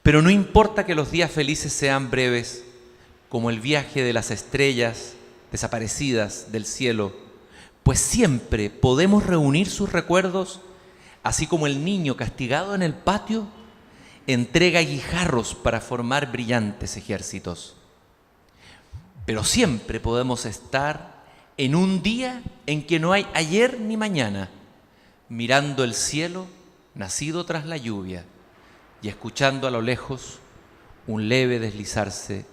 Pero no importa que los días felices sean breves, como el viaje de las estrellas desaparecidas del cielo, pues siempre podemos reunir sus recuerdos, así como el niño castigado en el patio entrega guijarros para formar brillantes ejércitos. Pero siempre podemos estar en un día en que no hay ayer ni mañana, mirando el cielo nacido tras la lluvia y escuchando a lo lejos un leve deslizarse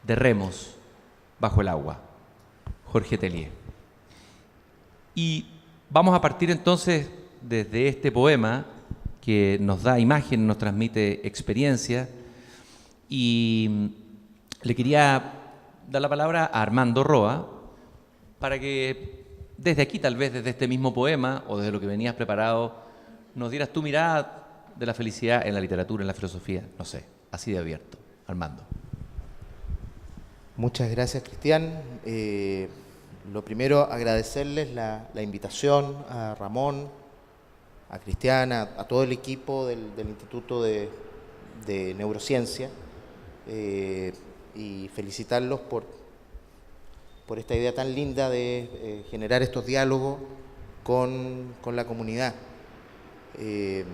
de remos bajo el agua. Jorge Tellier. Y vamos a partir entonces desde este poema que nos da imagen, nos transmite experiencia, y le quería dar la palabra a Armando Roa para que desde aquí, tal vez desde este mismo poema o desde lo que venías preparado, nos dieras tu mirada de la felicidad en la literatura, en la filosofía, no sé, así de abierto. Armando. Muchas gracias, Cristian. Lo primero, agradecerles la invitación a Ramón, a Cristian, a todo el equipo del Instituto de Neurociencia, y felicitarlos por esta idea tan linda de generar estos diálogos con la comunidad, que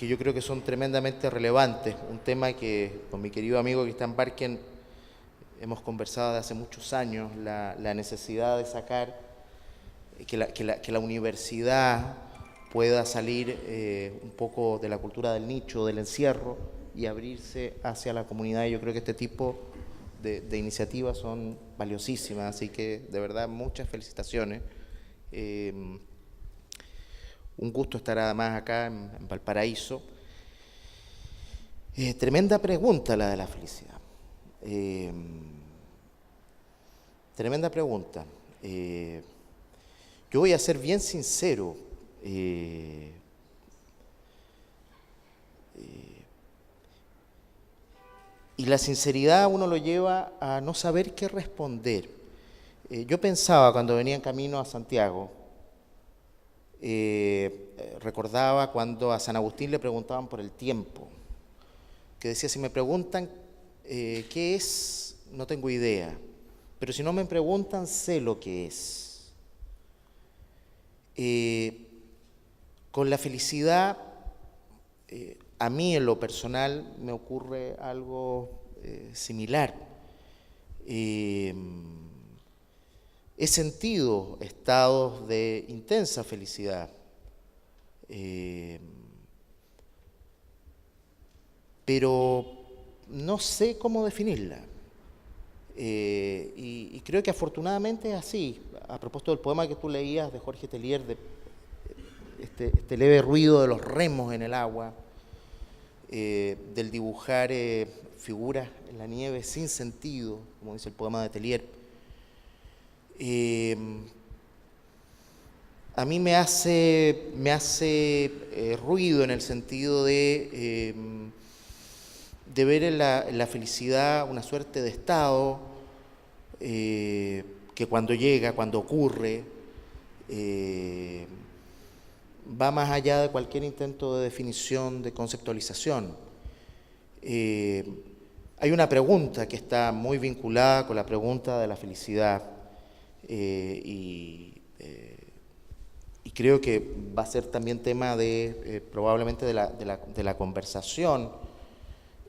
yo creo que son tremendamente relevantes. Un tema que con mi querido amigo Cristian Barken hemos conversado de hace muchos años, la necesidad de sacar, que la universidad pueda salir un poco de la cultura del nicho, del encierro, y abrirse hacia la comunidad. Y yo creo que este tipo de iniciativas son valiosísimas, así que de verdad muchas felicitaciones. Un gusto estar además acá en Valparaíso. Tremenda pregunta la de la felicidad. Tremenda pregunta. Yo voy a ser bien sincero. Y la sinceridad uno lo lleva a no saber qué responder. Yo pensaba cuando venía en camino a Santiago, recordaba cuando a San Agustín le preguntaban por el tiempo, que decía: si me preguntan qué es, no tengo idea, pero si no me preguntan, sé lo que es. Con la felicidad, a mí en lo personal me ocurre algo similar. He sentido estados de intensa felicidad, pero no sé cómo definirla. Y creo que afortunadamente es así. A propósito del poema que tú leías de Jorge Tellier, de este leve ruido de los remos en el agua, del dibujar figuras en la nieve sin sentido, como dice el poema de Tellier, a mí me hace ruido en el sentido de ver en la felicidad una suerte de estado que cuando llega, cuando ocurre, va más allá de cualquier intento de definición, de conceptualización. Hay una pregunta que está muy vinculada con la pregunta de la felicidad, y creo que va a ser también tema probablemente de la conversación,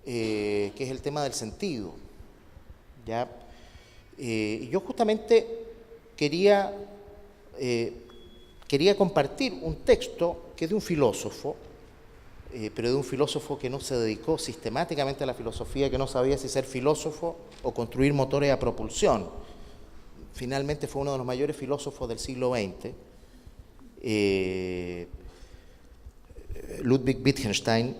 que es el tema del sentido, ¿ya? Y yo justamente quería compartir un texto que es de un filósofo, pero de un filósofo que no se dedicó sistemáticamente a la filosofía, que no sabía si ser filósofo o construir motores a propulsión. Finalmente fue uno de los mayores filósofos del siglo XX, Ludwig Wittgenstein,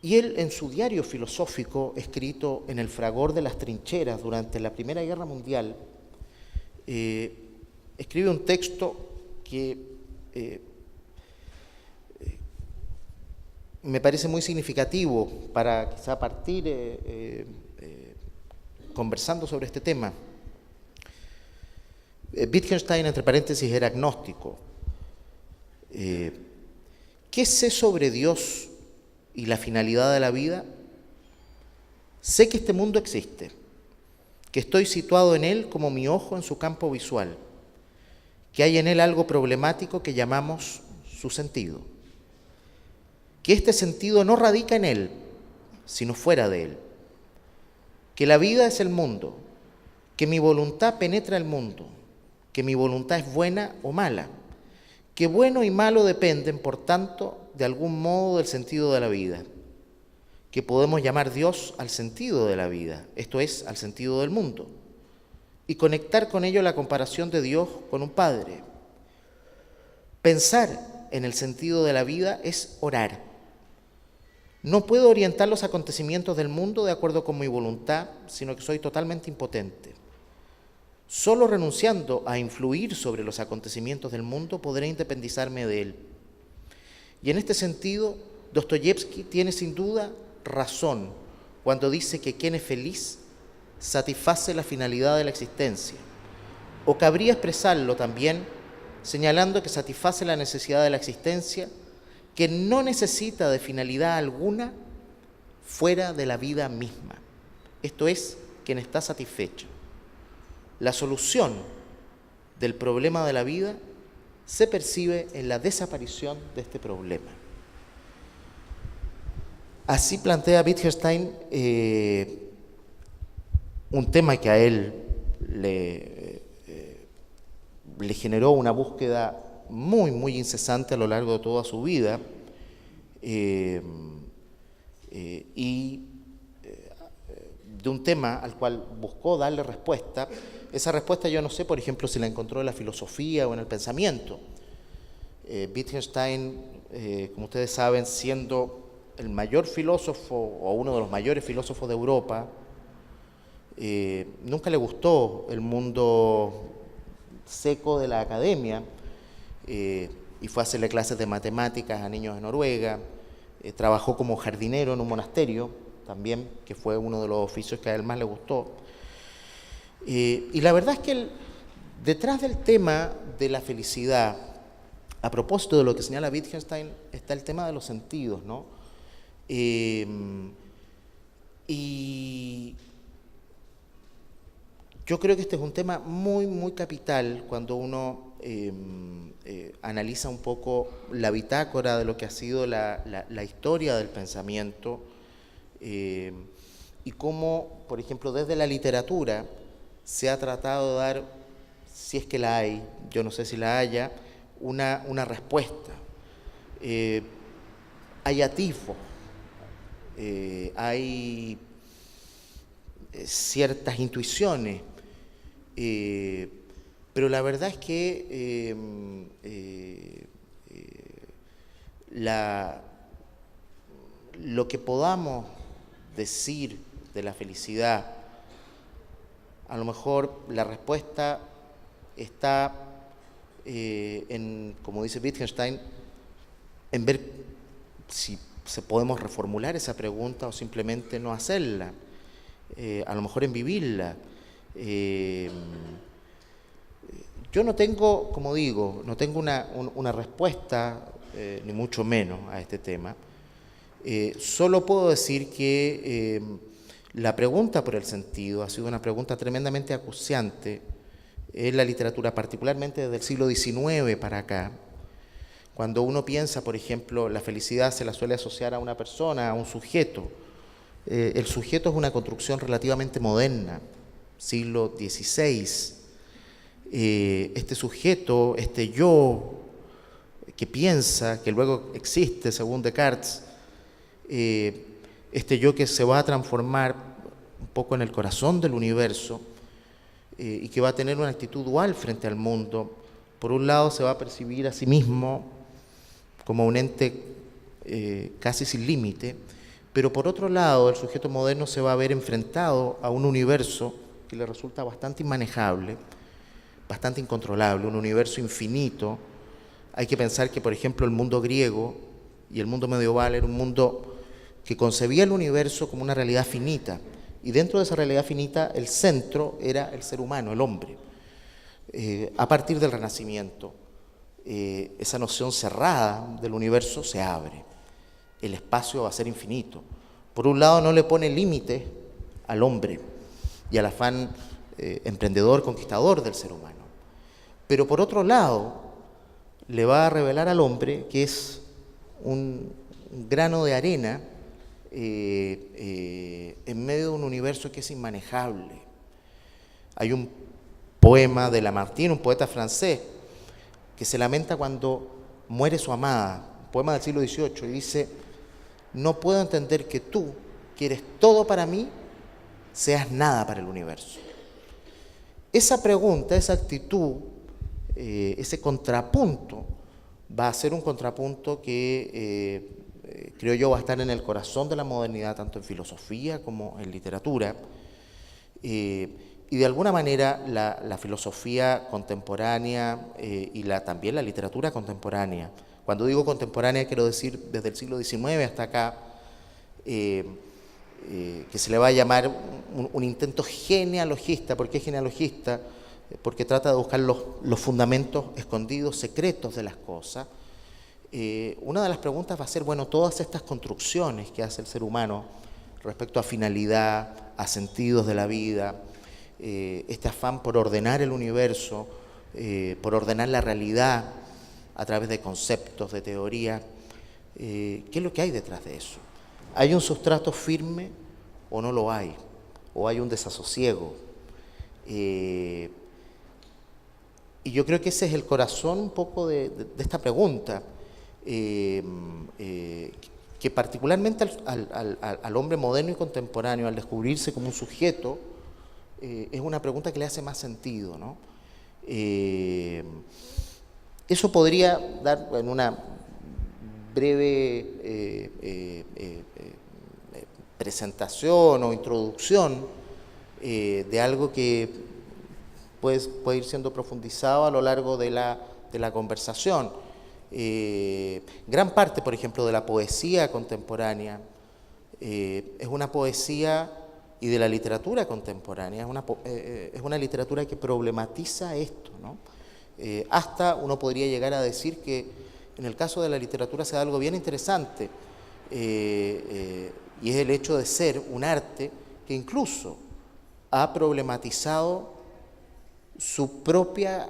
y él, en su diario filosófico, escrito en el fragor de las trincheras durante la Primera Guerra Mundial, escribe un texto que me parece muy significativo para quizá partir conversando sobre este tema. Wittgenstein, entre paréntesis, era agnóstico, ¿Qué sé sobre Dios y la finalidad de la vida? Sé que este mundo existe, que estoy situado en él como mi ojo en su campo visual, que hay en él algo problemático que llamamos su sentido, que este sentido no radica en él, sino fuera de él, que la vida es el mundo, que mi voluntad penetra el mundo, que mi voluntad es buena o mala, que bueno y malo dependen, por tanto, de algún modo del sentido de la vida, que podemos llamar Dios al sentido de la vida, esto es, al sentido del mundo, y conectar con ello la comparación de Dios con un padre. Pensar en el sentido de la vida es orar. No puedo orientar los acontecimientos del mundo de acuerdo con mi voluntad, sino que soy totalmente impotente. Solo renunciando a influir sobre los acontecimientos del mundo podré independizarme de él. Y en este sentido, Dostoyevsky tiene sin duda razón cuando dice que quien es feliz satisface la finalidad de la existencia. O cabría expresarlo también señalando que satisface la necesidad de la existencia, que no necesita de finalidad alguna fuera de la vida misma. Esto es, quien está satisfecho. La solución del problema de la vida se percibe en la desaparición de este problema. Así plantea Wittgenstein un tema que a él le generó una búsqueda muy, muy incesante a lo largo de toda su vida, y de un tema al cual buscó darle respuesta. Esa respuesta yo no sé, por ejemplo, si la encontró en la filosofía o en el pensamiento. Wittgenstein, como ustedes saben, siendo el mayor filósofo o uno de los mayores filósofos de Europa, nunca le gustó el mundo seco de la academia, y fue a hacerle clases de matemáticas a niños de Noruega. Trabajó como jardinero en un monasterio también, que fue uno de los oficios que a él más le gustó. Y la verdad es que detrás del tema de la felicidad, a propósito de lo que señala Wittgenstein, está el tema de los sentidos, ¿no? Y yo creo que este es un tema muy, muy capital cuando uno analiza un poco la bitácora de lo que ha sido la historia del pensamiento, y cómo, por ejemplo, desde la literatura se ha tratado de dar, si es que la hay, yo no sé si la haya, una respuesta. Hay atisbos, hay ciertas intuiciones, pero la verdad es que lo que podamos decir de la felicidad, a lo mejor la respuesta está como dice Wittgenstein, en ver si podemos reformular esa pregunta o simplemente no hacerla, a lo mejor en vivirla. Yo no tengo, como digo, no tengo una respuesta, ni mucho menos a este tema. Solo puedo decir que la pregunta por el sentido ha sido una pregunta tremendamente acuciante en la literatura, particularmente desde el siglo XIX para acá. Cuando uno piensa, por ejemplo, la felicidad se la suele asociar a una persona, a un sujeto. El sujeto es una construcción relativamente moderna, siglo XVI. Este sujeto, este yo que piensa, que luego existe según Descartes, este yo que se va a transformar un poco en el corazón del universo, y que va a tener una actitud dual frente al mundo. Por un lado se va a percibir a sí mismo como un ente casi sin límite, pero por otro lado el sujeto moderno se va a ver enfrentado a un universo que le resulta bastante inmanejable, bastante incontrolable, un universo infinito. Hay que pensar que, por ejemplo, el mundo griego y el mundo medieval era un mundo que concebía el universo como una realidad finita, y dentro de esa realidad finita el centro era el ser humano, el hombre. A partir del Renacimiento, esa noción cerrada del universo se abre. El espacio va a ser infinito. Por un lado, no le pone límite al hombre y al afán emprendedor, conquistador del ser humano. Pero por otro lado, le va a revelar al hombre que es un grano de arena en medio de un universo que es inmanejable. Hay un poema de Lamartine, un poeta francés, que se lamenta cuando muere su amada, un poema del siglo XVIII, y dice: no puedo entender que tú, que eres todo para mí, seas nada para el universo. Esa pregunta, esa actitud, ese contrapunto, va a ser un contrapunto que creo yo va a estar en el corazón de la modernidad, tanto en filosofía como en literatura. Y de alguna manera la filosofía contemporánea y también la literatura contemporánea, cuando digo contemporánea quiero decir desde el siglo XIX hasta acá, que se le va a llamar un intento genealogista. ¿Por qué genealogista? Porque trata de buscar los fundamentos escondidos, secretos de las cosas. Una de las preguntas va a ser, bueno, todas estas construcciones que hace el ser humano respecto a finalidad, a sentidos de la vida, este afán por ordenar el universo, por ordenar la realidad a través de conceptos, de teoría, ¿qué es lo que hay detrás de eso? ¿Hay un sustrato firme o no lo hay? ¿O hay un desasosiego? Y yo creo que ese es el corazón un poco de esta pregunta, que particularmente al hombre moderno y contemporáneo, al descubrirse como un sujeto, es una pregunta que le hace más sentido, ¿no? Eso podría dar en una breve presentación o introducción de algo que puede ir siendo profundizado a lo largo de la conversación. Gran parte, por ejemplo, de la poesía contemporánea es una poesía, y de la literatura contemporánea es una literatura que problematiza esto, ¿no? Hasta uno podría llegar a decir que en el caso de la literatura se da algo bien interesante, y es el hecho de ser un arte que incluso ha problematizado sus propias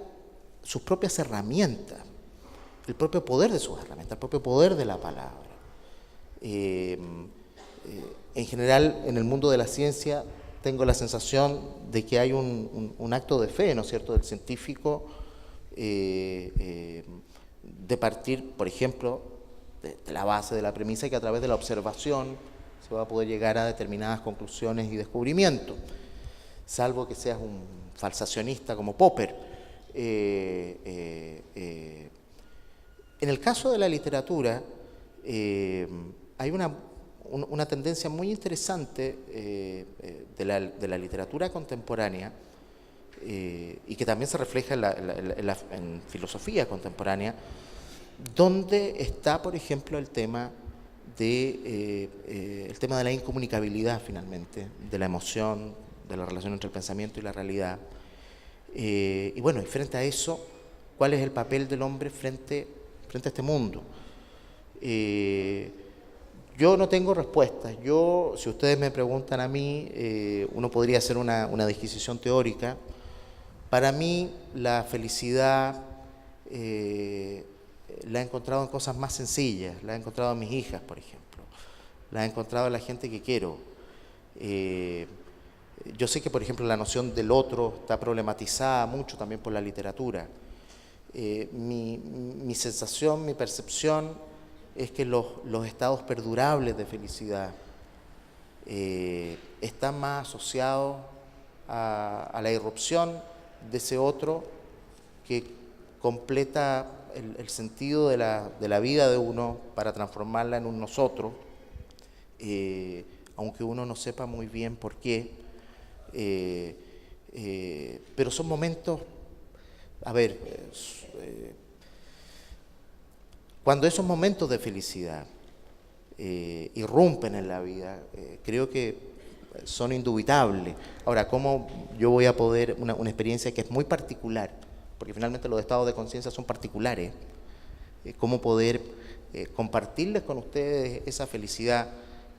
herramientas, el propio poder de sus herramientas, el propio poder de la palabra. En general, en el mundo de la ciencia, tengo la sensación de que hay un acto de fe, ¿no es cierto?, del científico, de partir, por ejemplo, de la base, de la premisa que a través de la observación se va a poder llegar a determinadas conclusiones y descubrimientos, salvo que seas un falsacionista como Popper. En el caso de la literatura, hay una tendencia muy interesante de la literatura contemporánea, y que también se refleja en filosofía contemporánea, donde está, por ejemplo, el tema de la incomunicabilidad, finalmente, de la emoción, de la relación entre el pensamiento y la realidad. Y bueno, y frente a eso, ¿cuál es el papel del hombre frente a este mundo? Yo no tengo respuestas. Si ustedes me preguntan a mí, uno podría hacer una disquisición teórica. Para mí, la felicidad la he encontrado en cosas más sencillas. La he encontrado en mis hijas, por ejemplo. La he encontrado en la gente que quiero. Yo sé que, por ejemplo, la noción del otro está problematizada mucho también por la literatura. Mi sensación, mi percepción es que los estados perdurables de felicidad están más asociados a la irrupción de ese otro que completa el sentido de la vida de uno para transformarla en un nosotros, aunque uno no sepa muy bien por qué. Pero son momentos, cuando esos momentos de felicidad irrumpen en la vida, creo que son indubitables. Ahora, ¿cómo yo voy a poder, una experiencia que es muy particular porque finalmente los estados de conciencia son particulares, cómo poder compartirles con ustedes esa felicidad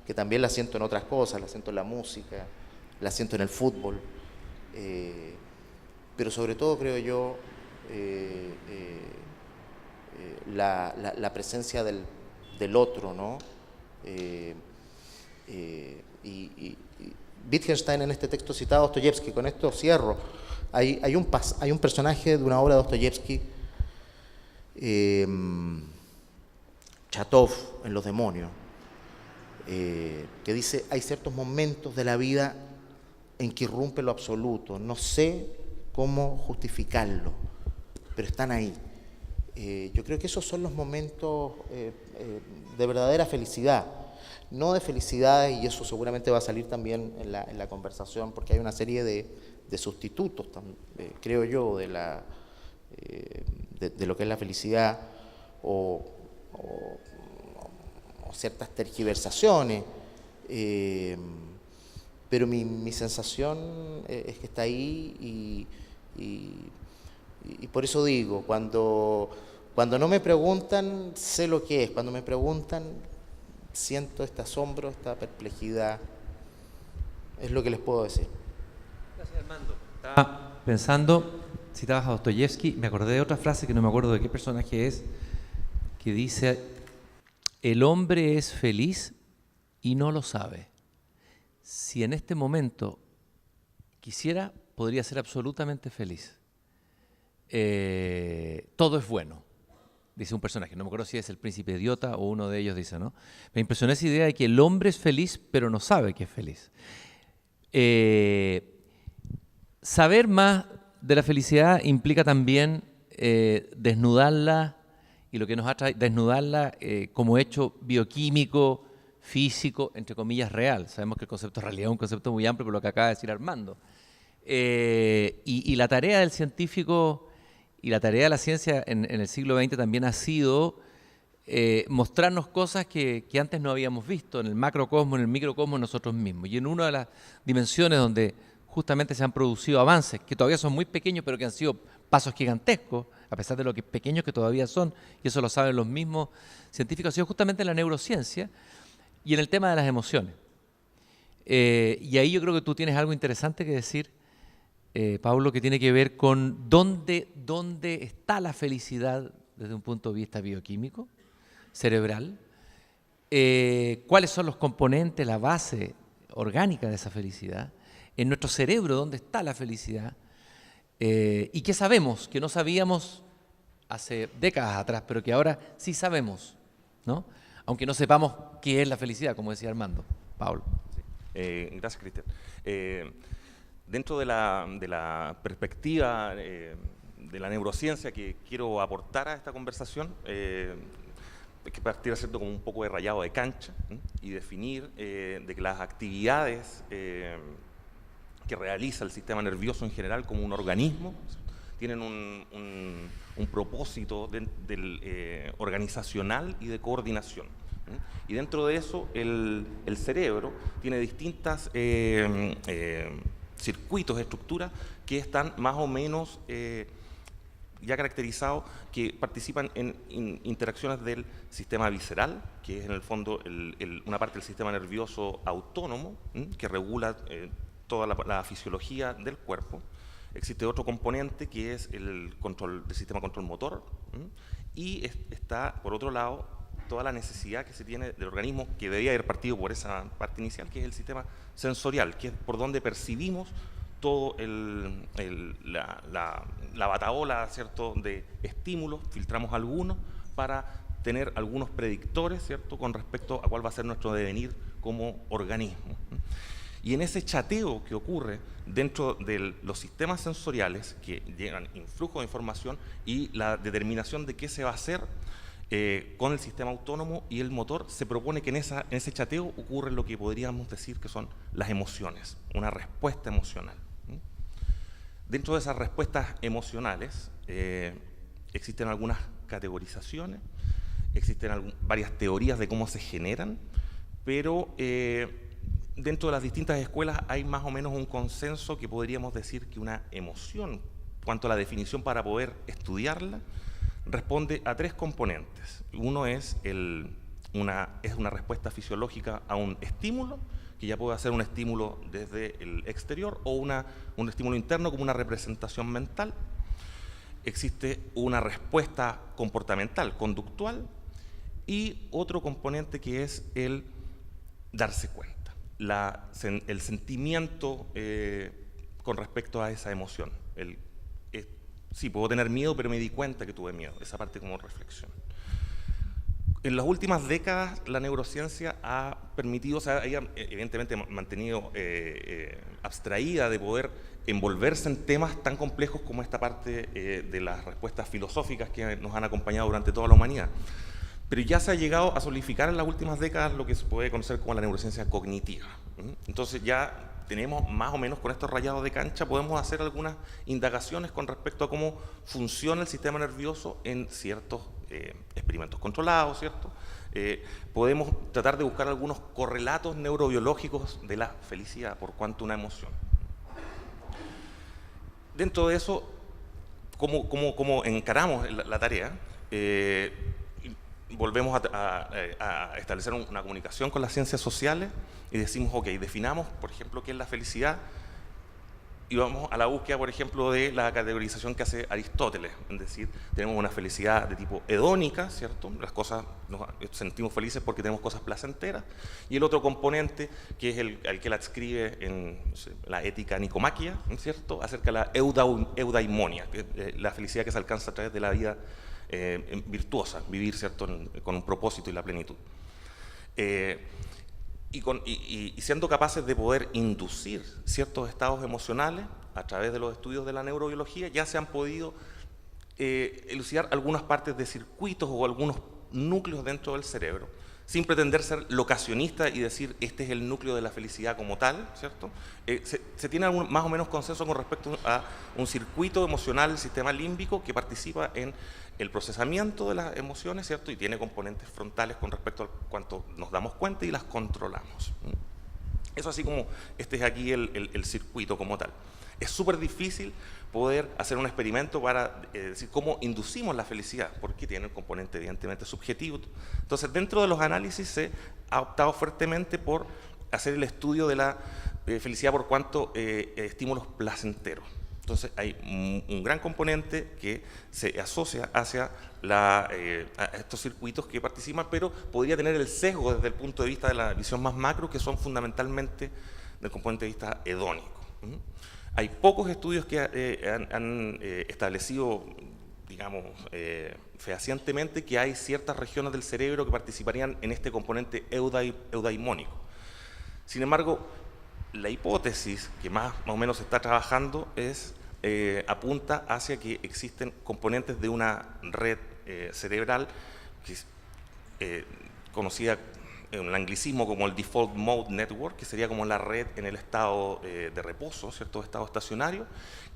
que también la siento en otras cosas, la siento en la música, la siento en el fútbol, pero sobre todo creo yo la presencia del otro, ¿no? Y Wittgenstein en este texto citado a Dostoyevsky, con esto cierro, hay un personaje de una obra de Dostoyevsky, Chatov en Los demonios, que dice: hay ciertos momentos de la vida en que irrumpe lo absoluto, no sé cómo justificarlo, pero están ahí. Yo creo que esos son los momentos de verdadera felicidad, no de felicidad, y eso seguramente va a salir también en la conversación, porque hay una serie de sustitutos, creo yo, de lo que es la felicidad, o ciertas tergiversaciones, pero mi sensación es que está ahí, y por eso digo, cuando no me preguntan, sé lo que es. Cuando me preguntan, siento este asombro, esta perplejidad. Es lo que les puedo decir. Gracias, Armando. Estaba pensando, citabas a Dostoyevsky, me acordé de otra frase que no me acuerdo de qué personaje es, que dice: el hombre es feliz y no lo sabe. Si en este momento quisiera, podría ser absolutamente feliz. Todo es bueno, dice un personaje, no me acuerdo si es el príncipe idiota o uno de ellos dice, ¿no? Me impresionó esa idea de que el hombre es feliz pero no sabe que es feliz. Saber más de la felicidad implica también desnudarla, y lo que nos hace desnudarla como hecho bioquímico, físico, entre comillas, real. Sabemos que el concepto de realidad es un concepto muy amplio, por lo que acaba de decir Armando. Y la tarea del científico y la tarea de la ciencia en el siglo XX también ha sido mostrarnos cosas que antes no habíamos visto, en el macrocosmos, en el microcosmos, nosotros mismos. Y en una de las dimensiones donde justamente se han producido avances, que todavía son muy pequeños, pero que han sido pasos gigantescos, a pesar de lo que pequeños que todavía son, y eso lo saben los mismos científicos, ha sido justamente en la neurociencia y en el tema de las emociones. Y ahí yo creo que tú tienes algo interesante que decir, Pablo, que tiene que ver con dónde está la felicidad desde un punto de vista bioquímico, cerebral, cuáles son los componentes, la base orgánica de esa felicidad, en nuestro cerebro dónde está la felicidad, y qué sabemos, que no sabíamos hace décadas atrás, pero que ahora sí sabemos, ¿no? Aunque no sepamos qué es la felicidad, como decía Armando. Pablo. Sí. Gracias, Cristian. Dentro de la perspectiva de la neurociencia que quiero aportar a esta conversación, hay que partir haciendo como un poco de rayado de cancha, y definir de que las actividades que realiza el sistema nervioso en general como un organismo tienen un propósito organizacional y de coordinación. Y dentro de eso el cerebro tiene distintas circuitos, estructuras que están más o menos ya caracterizados, que participan en interacciones del sistema visceral, que es en el fondo una parte del sistema nervioso autónomo, que regula toda la fisiología del cuerpo. Existe otro componente que es el sistema control motor, y está, por otro lado, toda la necesidad que se tiene del organismo, que debería haber partido por esa parte inicial, que es el sistema sensorial, que es por donde percibimos todo la batahola, ¿cierto?, de estímulos, filtramos algunos para tener algunos predictores, ¿cierto?, con respecto a cuál va a ser nuestro devenir como organismo. Y en ese chateo que ocurre dentro de los sistemas sensoriales, que llegan influjo de información y la determinación de qué se va a hacer con el sistema autónomo y el motor, se propone que en ese chateo ocurre lo que podríamos decir que son las emociones, una respuesta emocional. Dentro de esas respuestas emocionales existen algunas categorizaciones, existen varias teorías de cómo se generan, pero dentro de las distintas escuelas hay más o menos un consenso que podríamos decir que una emoción cuanto a la definición para poder estudiarla, responde a 3 componentes. Uno es una respuesta fisiológica a un estímulo, que ya puede ser un estímulo desde el exterior o un estímulo interno como una representación mental. Existe una respuesta comportamental, conductual, y otro componente que es el darse cuenta, el sentimiento con respecto a esa emoción. Sí, puedo tener miedo, pero me di cuenta que tuve miedo, esa parte como reflexión. En las últimas décadas la neurociencia ha permitido, o sea, ella evidentemente mantenido abstraída de poder envolverse en temas tan complejos como esta parte de las respuestas filosóficas que nos han acompañado durante toda la humanidad. Pero ya se ha llegado a solidificar en las últimas décadas lo que se puede conocer como la neurociencia cognitiva. Entonces ya tenemos más o menos con estos rayados de cancha, podemos hacer algunas indagaciones con respecto a cómo funciona el sistema nervioso en ciertos experimentos controlados, ¿cierto? Podemos tratar de buscar algunos correlatos neurobiológicos de la felicidad, por cuanto una emoción. Dentro de eso, ¿cómo encaramos la tarea? Volvemos a establecer una comunicación con las ciencias sociales y decimos, ok, definamos, por ejemplo, qué es la felicidad, y vamos a la búsqueda, por ejemplo, de la categorización que hace Aristóteles. Es decir, tenemos una felicidad de tipo hedónica, ¿cierto? Las cosas, nos sentimos felices porque tenemos cosas placenteras. Y el otro componente, que es el que la adscribe en la ética nicomaquia, ¿cierto? Acerca de la eudaimonia, la felicidad que se alcanza a través de la vida virtuosa, vivir, ¿cierto? Con un propósito y la plenitud. Y siendo capaces de poder inducir ciertos estados emocionales a través de los estudios de la neurobiología, ya se han podido elucidar algunas partes de circuitos o algunos núcleos dentro del cerebro, sin pretender ser locacionista y decir este es el núcleo de la felicidad como tal, ¿cierto? Se tiene más o menos consenso con respecto a un circuito emocional del sistema límbico que participa en el procesamiento de las emociones, ¿cierto? Y tiene componentes frontales con respecto a cuánto nos damos cuenta y las controlamos. Eso así como este es aquí el circuito como tal. Es súper difícil poder hacer un experimento para decir cómo inducimos la felicidad, porque tiene un componente evidentemente subjetivo. Entonces, dentro de los análisis se ha optado fuertemente por hacer el estudio de la felicidad por cuanto estímulos placenteros. Entonces hay un gran componente que se asocia hacia a estos circuitos que participan, pero podría tener el sesgo desde el punto de vista de la visión más macro, que son fundamentalmente del componente de vista hedónico. Hay pocos estudios que han establecido, digamos, fehacientemente que hay ciertas regiones del cerebro que participarían en este componente eudaimónico. Sin embargo, la hipótesis que más o menos se está trabajando apunta hacia que existen componentes de una red cerebral que es conocida en el anglicismo como el Default Mode Network, que sería como la red en el estado de reposo, ¿cierto? Estado estacionario,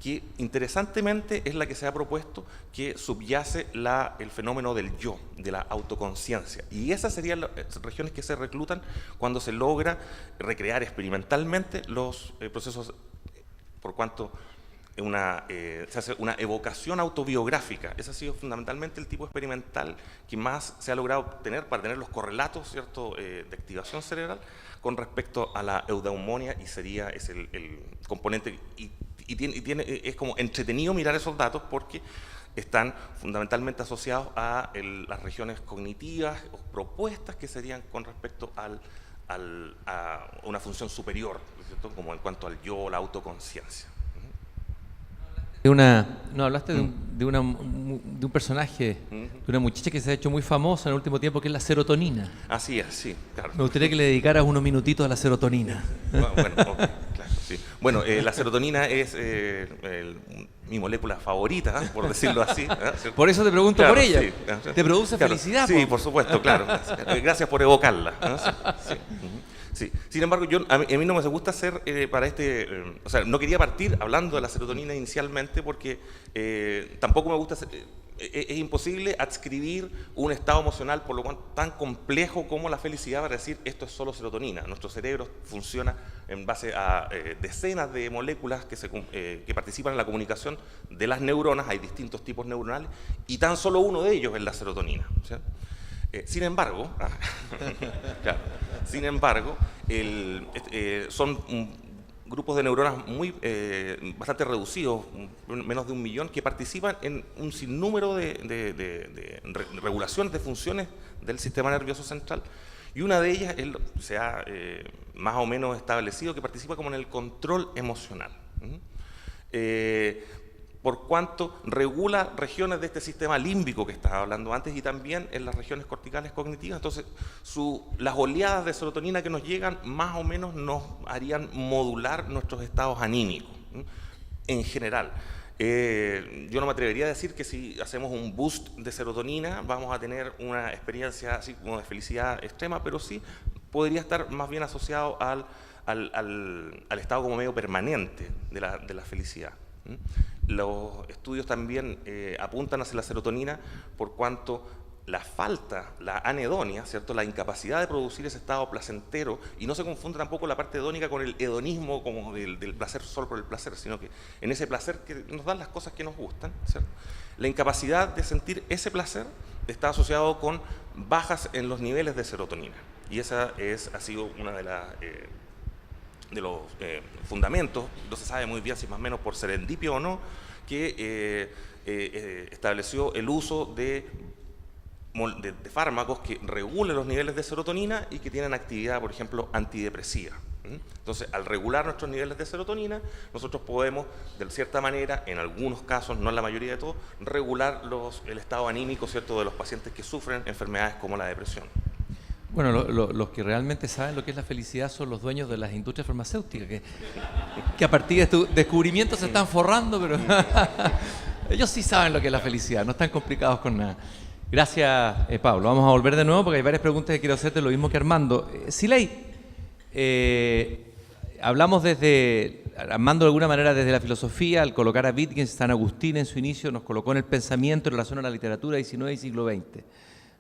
que interesantemente es la que se ha propuesto que subyace el fenómeno del yo, de la autoconciencia. Y esas serían las regiones que se reclutan cuando se logra recrear experimentalmente los procesos, por cuanto se hace una evocación autobiográfica. Ese ha sido fundamentalmente el tipo experimental que más se ha logrado obtener para tener los correlatos, ¿cierto?, de activación cerebral con respecto a la eudaimonia, y es el componente, es como entretenido mirar esos datos porque están fundamentalmente asociados a las regiones cognitivas o propuestas que serían con respecto a una función superior, ¿cierto?, como en cuanto al yo, la autoconciencia. Hablaste de un personaje, de una muchacha que se ha hecho muy famosa en el último tiempo, que es la serotonina. Así es, sí, claro. Me gustaría que le dedicaras unos minutitos a la serotonina. Bueno, okay, claro, sí. Bueno, la serotonina es mi molécula favorita, por decirlo así. Por eso te pregunto, claro, por ella. Sí, ¿Te produce felicidad? Sí, por supuesto, claro. Gracias por evocarla. Sí. Sí. Sin embargo, a mí no me gusta hacer o sea, no quería partir hablando de la serotonina inicialmente porque tampoco me gusta es imposible adscribir un estado emocional por lo cual tan complejo como la felicidad para decir esto es solo serotonina. Nuestro cerebro funciona en base a decenas de moléculas que participan en la comunicación de las neuronas. Hay distintos tipos neuronales y tan solo uno de ellos es la serotonina, ¿sí? Sin embargo, claro, son grupos de neuronas bastante reducidos, menos de 1 millón, que participan en un sinnúmero de regulaciones de funciones del sistema nervioso central. Y una de ellas se ha más o menos establecido que participa como en el control emocional. Por cuanto regula regiones de este sistema límbico que estaba hablando antes y también en las regiones corticales cognitivas. Entonces, las oleadas de serotonina que nos llegan más o menos nos harían modular nuestros estados anímicos, en general. Yo no me atrevería a decir que si hacemos un boost de serotonina vamos a tener una experiencia así como de felicidad extrema, pero sí podría estar más bien asociado al estado como medio permanente de la felicidad. Los estudios también apuntan hacia la serotonina por cuanto la falta, la anedonia, ¿cierto? La incapacidad de producir ese estado placentero, y no se confunde tampoco la parte hedónica con el hedonismo como del placer solo por el placer, sino que en ese placer que nos dan las cosas que nos gustan, ¿cierto? La incapacidad de sentir ese placer está asociado con bajas en los niveles de serotonina, y esa ha sido una de los fundamentos. No se sabe muy bien si más o menos por serendipia o no, que estableció el uso de fármacos que regulen los niveles de serotonina y que tienen actividad, por ejemplo, antidepresiva. Entonces, al regular nuestros niveles de serotonina, nosotros podemos, de cierta manera, en algunos casos, no en la mayoría de todos, regular el estado anímico, ¿cierto?, de los pacientes que sufren enfermedades como la depresión. Bueno, los que realmente saben lo que es la felicidad son los dueños de las industrias farmacéuticas, que a partir de tu descubrimiento se están forrando, pero ellos sí saben lo que es la felicidad, no están complicados con nada. Gracias, Pablo. Vamos a volver de nuevo porque hay varias preguntas que quiero hacerte, lo mismo que Armando. Siley, hablamos Armando de alguna manera desde la filosofía, al colocar a Wittgenstein, San Agustín en su inicio, nos colocó en el pensamiento en relación a la literatura XIX y siglo XX.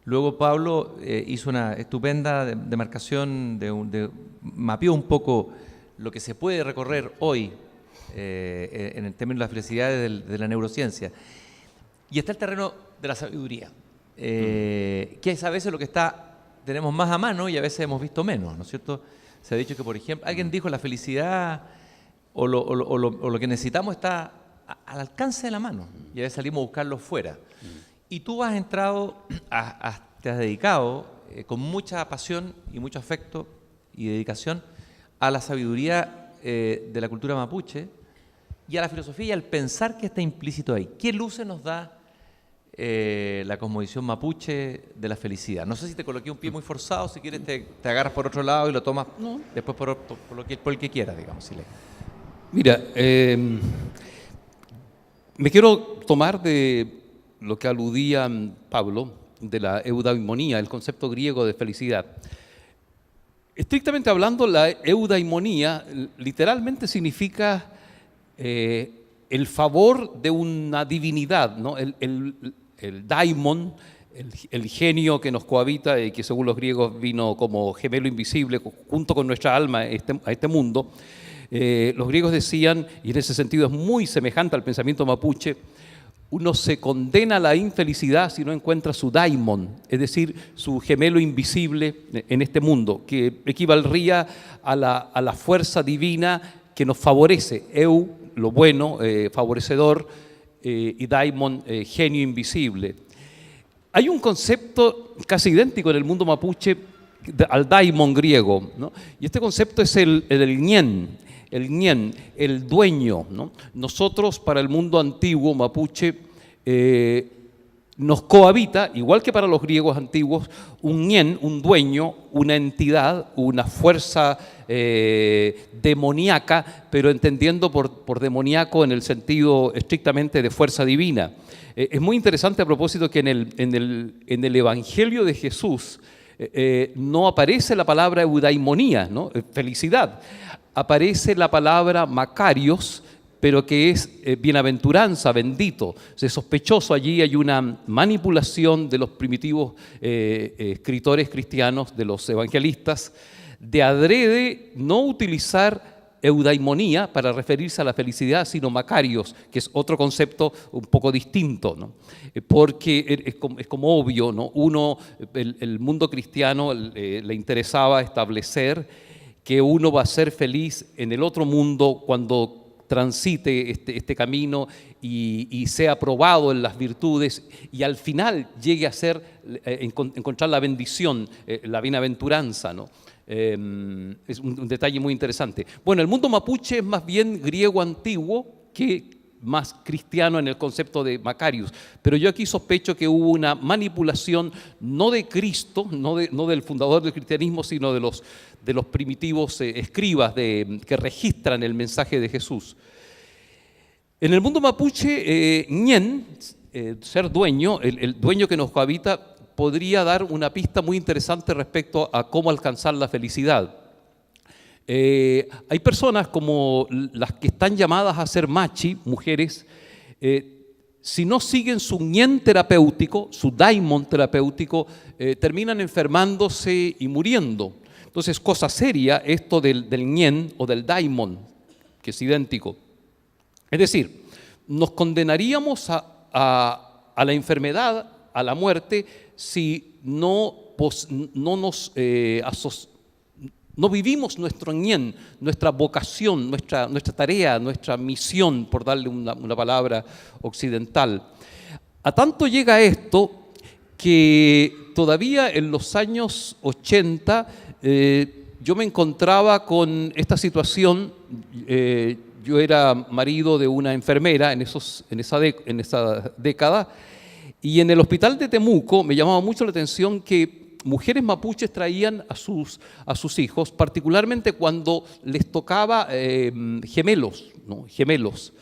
Luego Pablo hizo una estupenda demarcación, mapeó un poco lo que se puede recorrer hoy en el término de la felicidad de la neurociencia. Y está el terreno de la sabiduría, que es a veces lo que tenemos más a mano y a veces hemos visto menos, ¿no es cierto? Se ha dicho que, por ejemplo, alguien dijo la felicidad o lo que necesitamos está al alcance de la mano y a veces salimos a buscarlo fuera. Y tú has entrado, te has dedicado con mucha pasión y mucho afecto y dedicación a la sabiduría de la cultura mapuche y a la filosofía y al pensar que está implícito ahí. ¿Qué luces nos da la cosmovisión mapuche de la felicidad? No sé si te coloqué un pie muy forzado, si quieres te agarras por otro lado y lo tomas después por el que quieras, digamos. Si Mira, me quiero tomar de lo que aludía Pablo, de la eudaimonía, el concepto griego de felicidad. Estrictamente hablando, la eudaimonía literalmente significa el favor de una divinidad, ¿no? El daimon, el genio que nos cohabita y que según los griegos vino como gemelo invisible junto con nuestra alma a este mundo. Los griegos decían, y en ese sentido es muy semejante al pensamiento mapuche, uno se condena a la infelicidad si no encuentra su daimon, es decir, su gemelo invisible en este mundo, que equivaldría a la fuerza divina que nos favorece, eu, lo bueno, favorecedor, y daimon, genio invisible. Hay un concepto casi idéntico en el mundo mapuche al daimon griego, ¿no? Y este concepto es el ñen. El ñen, el dueño, ¿no? Nosotros, para el mundo antiguo mapuche, nos cohabita, igual que para los griegos antiguos, un ñen, un dueño, una entidad, una fuerza demoníaca, pero entendiendo por demoníaco en el sentido estrictamente de fuerza divina. Es muy interesante a propósito que en el Evangelio de Jesús no aparece la palabra eudaimonía, ¿no? Felicidad. Aparece la palabra macarios, pero que es bienaventuranza, bendito. Sospechoso, allí hay una manipulación de los primitivos escritores cristianos, de los evangelistas, de adrede no utilizar eudaimonía para referirse a la felicidad, sino macarios, que es otro concepto un poco distinto, ¿no? Porque es como obvio, ¿no? El mundo cristiano le interesaba establecer que uno va a ser feliz en el otro mundo cuando transite este camino y sea probado en las virtudes y al final llegue a encontrar la bendición, la bienaventuranza, ¿no? Es un detalle muy interesante. Bueno, el mundo mapuche es más bien griego antiguo que más cristiano en el concepto de Macarius, pero yo aquí sospecho que hubo una manipulación no de Cristo, no del fundador del cristianismo, sino de los primitivos escribas que registran el mensaje de Jesús. En el mundo mapuche, ñen, ser dueño, el dueño que nos cohabita, podría dar una pista muy interesante respecto a cómo alcanzar la felicidad. Hay personas como las que están llamadas a ser machi, mujeres, si no siguen su ñen terapéutico, su daimon terapéutico, terminan enfermándose y muriendo. Entonces, cosa seria esto del ñen o del daimon, que es idéntico. Es decir, nos condenaríamos a la enfermedad, a la muerte, si no vivimos nuestro ñen, nuestra vocación, nuestra tarea, nuestra misión, por darle una palabra occidental. A tanto llega esto que todavía en los años 80 yo me encontraba con esta situación. Yo era marido de una enfermera en esa década, y en el hospital de Temuco me llamaba mucho la atención que mujeres mapuches traían a sus hijos, particularmente cuando les tocaba gemelos, ¿no? Gemelos.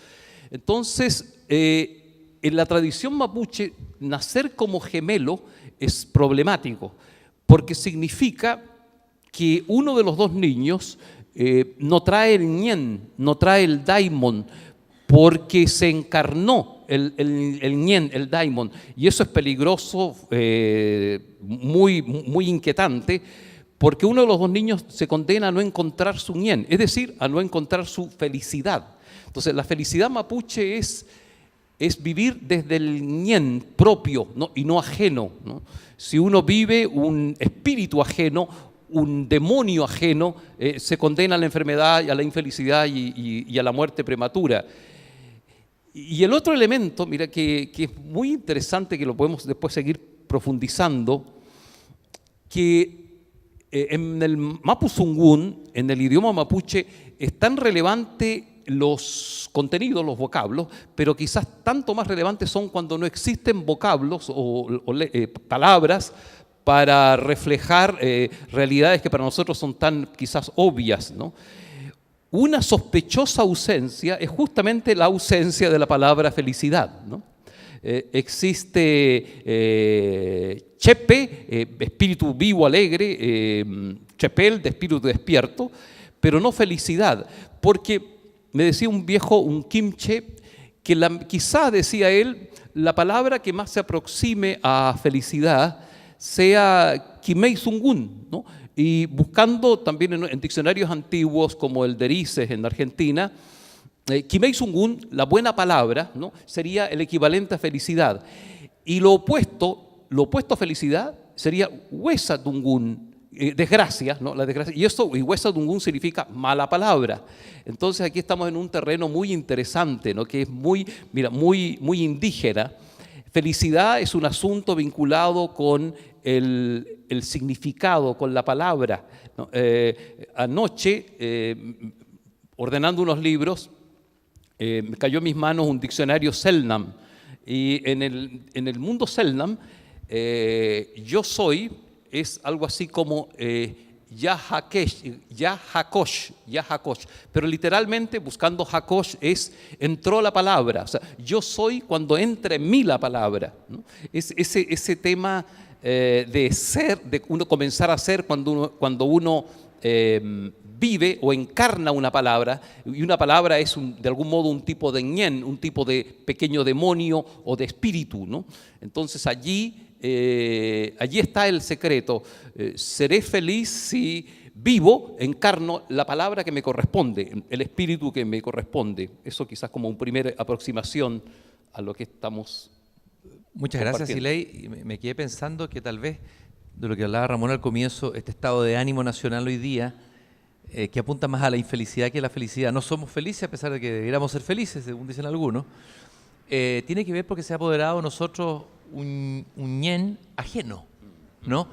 Entonces, en la tradición mapuche, nacer como gemelo es problemático, porque significa que uno de los dos niños no trae el ñen, no trae el daimon, porque se encarnó el ñen, el daimon, y eso es peligroso, muy inquietante, porque uno de los dos niños se condena a no encontrar su ñen, es decir, a no encontrar su felicidad. Entonces, la felicidad mapuche es vivir desde el ñen propio, ¿no? Y no ajeno, ¿no? Si uno vive un espíritu ajeno, un demonio ajeno, se condena a la enfermedad, a la infelicidad y a la muerte prematura. Y el otro elemento, mira, que es muy interesante, que lo podemos después seguir profundizando, que en el mapuzungún, en el idioma mapuche, es tan relevante los contenidos, los vocablos, pero quizás tanto más relevantes son cuando no existen vocablos o palabras para reflejar realidades que para nosotros son tan quizás obvias, ¿no? Una sospechosa ausencia es justamente la ausencia de la palabra felicidad, ¿no? Existe chepe, espíritu vivo, alegre, chepel, de espíritu despierto, pero no felicidad, porque me decía un viejo, un kimche, que quizás, decía él, la palabra que más se aproxime a felicidad sea Kimei-Sungun, ¿no? Y buscando también en diccionarios antiguos como el Derices en Argentina, Kimei-Sungun, la buena palabra, ¿no? Sería el equivalente a felicidad. Y lo opuesto a felicidad sería Wesa-Tungun, desgracia, ¿no? La desgracia. Y Wesa-Tungun significa mala palabra. Entonces aquí estamos en un terreno muy interesante, ¿no? Que es muy indígena. Felicidad es un asunto vinculado con el significado, con la palabra, ¿no? Anoche, ordenando unos libros, me cayó en mis manos un diccionario Selnam, y en el mundo Selnam, yo soy es algo así como Yahakosh, pero literalmente buscando Hakosh entró la palabra, o sea, yo soy cuando entra en mí la palabra, ¿no? Ese tema de ser, de uno comenzar a ser cuando uno vive o encarna una palabra, y una palabra es de algún modo un tipo de ñen, un tipo de pequeño demonio o de espíritu, ¿no? Entonces allí está el secreto. Seré feliz si vivo, encarno la palabra que me corresponde, el espíritu que me corresponde. Eso quizás como una primera aproximación a lo que estamos Muchas gracias, compartiendo. Siley. Y me quedé pensando que tal vez, de lo que hablaba Ramón al comienzo, este estado de ánimo nacional hoy día, que apunta más a la infelicidad que a la felicidad. No somos felices a pesar de que debiéramos ser felices, según dicen algunos. Tiene que ver porque se ha apoderado de nosotros un ñen ajeno, ¿no?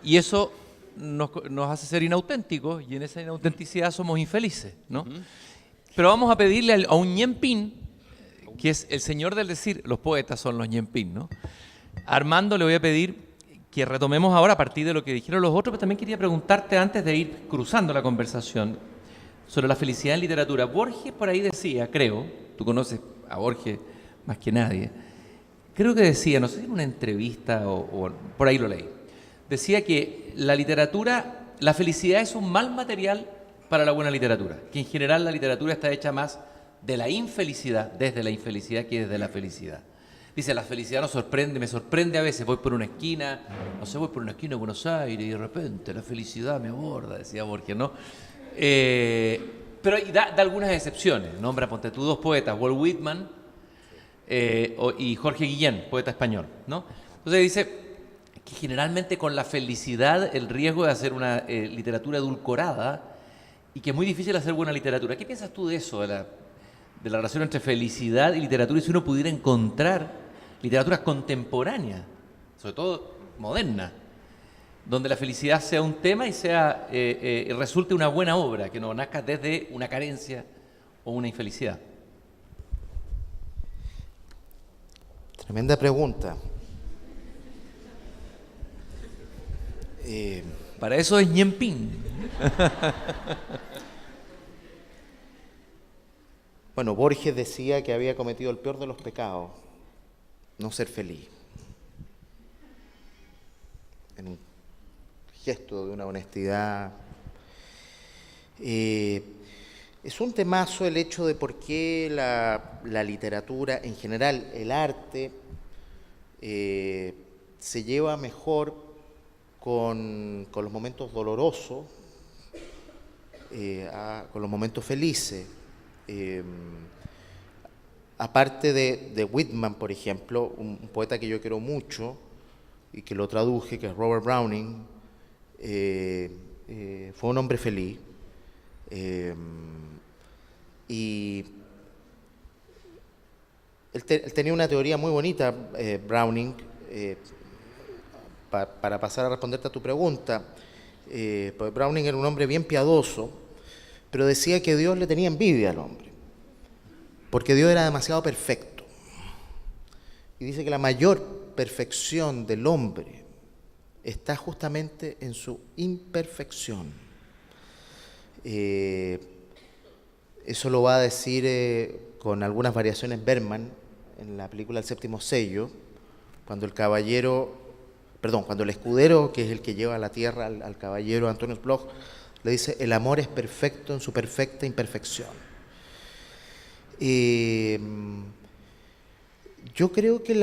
Y eso nos hace ser inauténticos, y en esa inautenticidad somos infelices, ¿no? Pero vamos a pedirle a un ñen pin, que es el señor del decir, los poetas son los ñen pin, ¿no? A Armando le voy a pedir que retomemos ahora a partir de lo que dijeron los otros, pero también quería preguntarte antes de ir cruzando la conversación sobre la felicidad en literatura. Borges por ahí decía, creo, tú conoces a Borges más que nadie, creo que decía, no sé si en una entrevista o por ahí lo leí, decía que la literatura, la felicidad es un mal material para la buena literatura, que en general la literatura está hecha más de la infelicidad, desde la infelicidad que desde la felicidad. Dice, la felicidad nos sorprende, me sorprende a veces, voy por una esquina, no sé, voy por una esquina de Buenos Aires y de repente la felicidad me aborda, decía Borges, ¿no? Pero da algunas excepciones, nombra, ponte tú, dos poetas, Walt Whitman y Jorge Guillén, poeta español, ¿no? Entonces dice que generalmente con la felicidad el riesgo de hacer una literatura edulcorada y que es muy difícil hacer buena literatura. ¿Qué piensas tú de eso, de la relación entre felicidad y literatura, y si uno pudiera encontrar literatura contemporánea, sobre todo moderna, donde la felicidad sea un tema y resulte una buena obra, que no nazca desde una carencia o una infelicidad? Tremenda pregunta. Para eso es ñen pin. Bueno, Borges decía que había cometido el peor de los pecados, no ser feliz. En un gesto de una honestidad. Es un temazo el hecho de por qué la literatura, en general el arte, se lleva mejor con los momentos dolorosos, con los momentos felices. Aparte de Whitman, por ejemplo, un poeta que yo quiero mucho y que lo traduje, que es Robert Browning, fue un hombre feliz. Y él tenía una teoría muy bonita, Browning, para pasar a responderte a tu pregunta. Pues Browning era un hombre bien piadoso, pero decía que Dios le tenía envidia al hombre, porque Dios era demasiado perfecto. Y dice que la mayor perfección del hombre está justamente en su imperfección. Eso lo va a decir con algunas variaciones Bergman en la película El séptimo sello, cuando el escudero, que es el que lleva a la tierra al caballero Antonius Bloch, le dice: el amor es perfecto en su perfecta imperfección. Yo creo que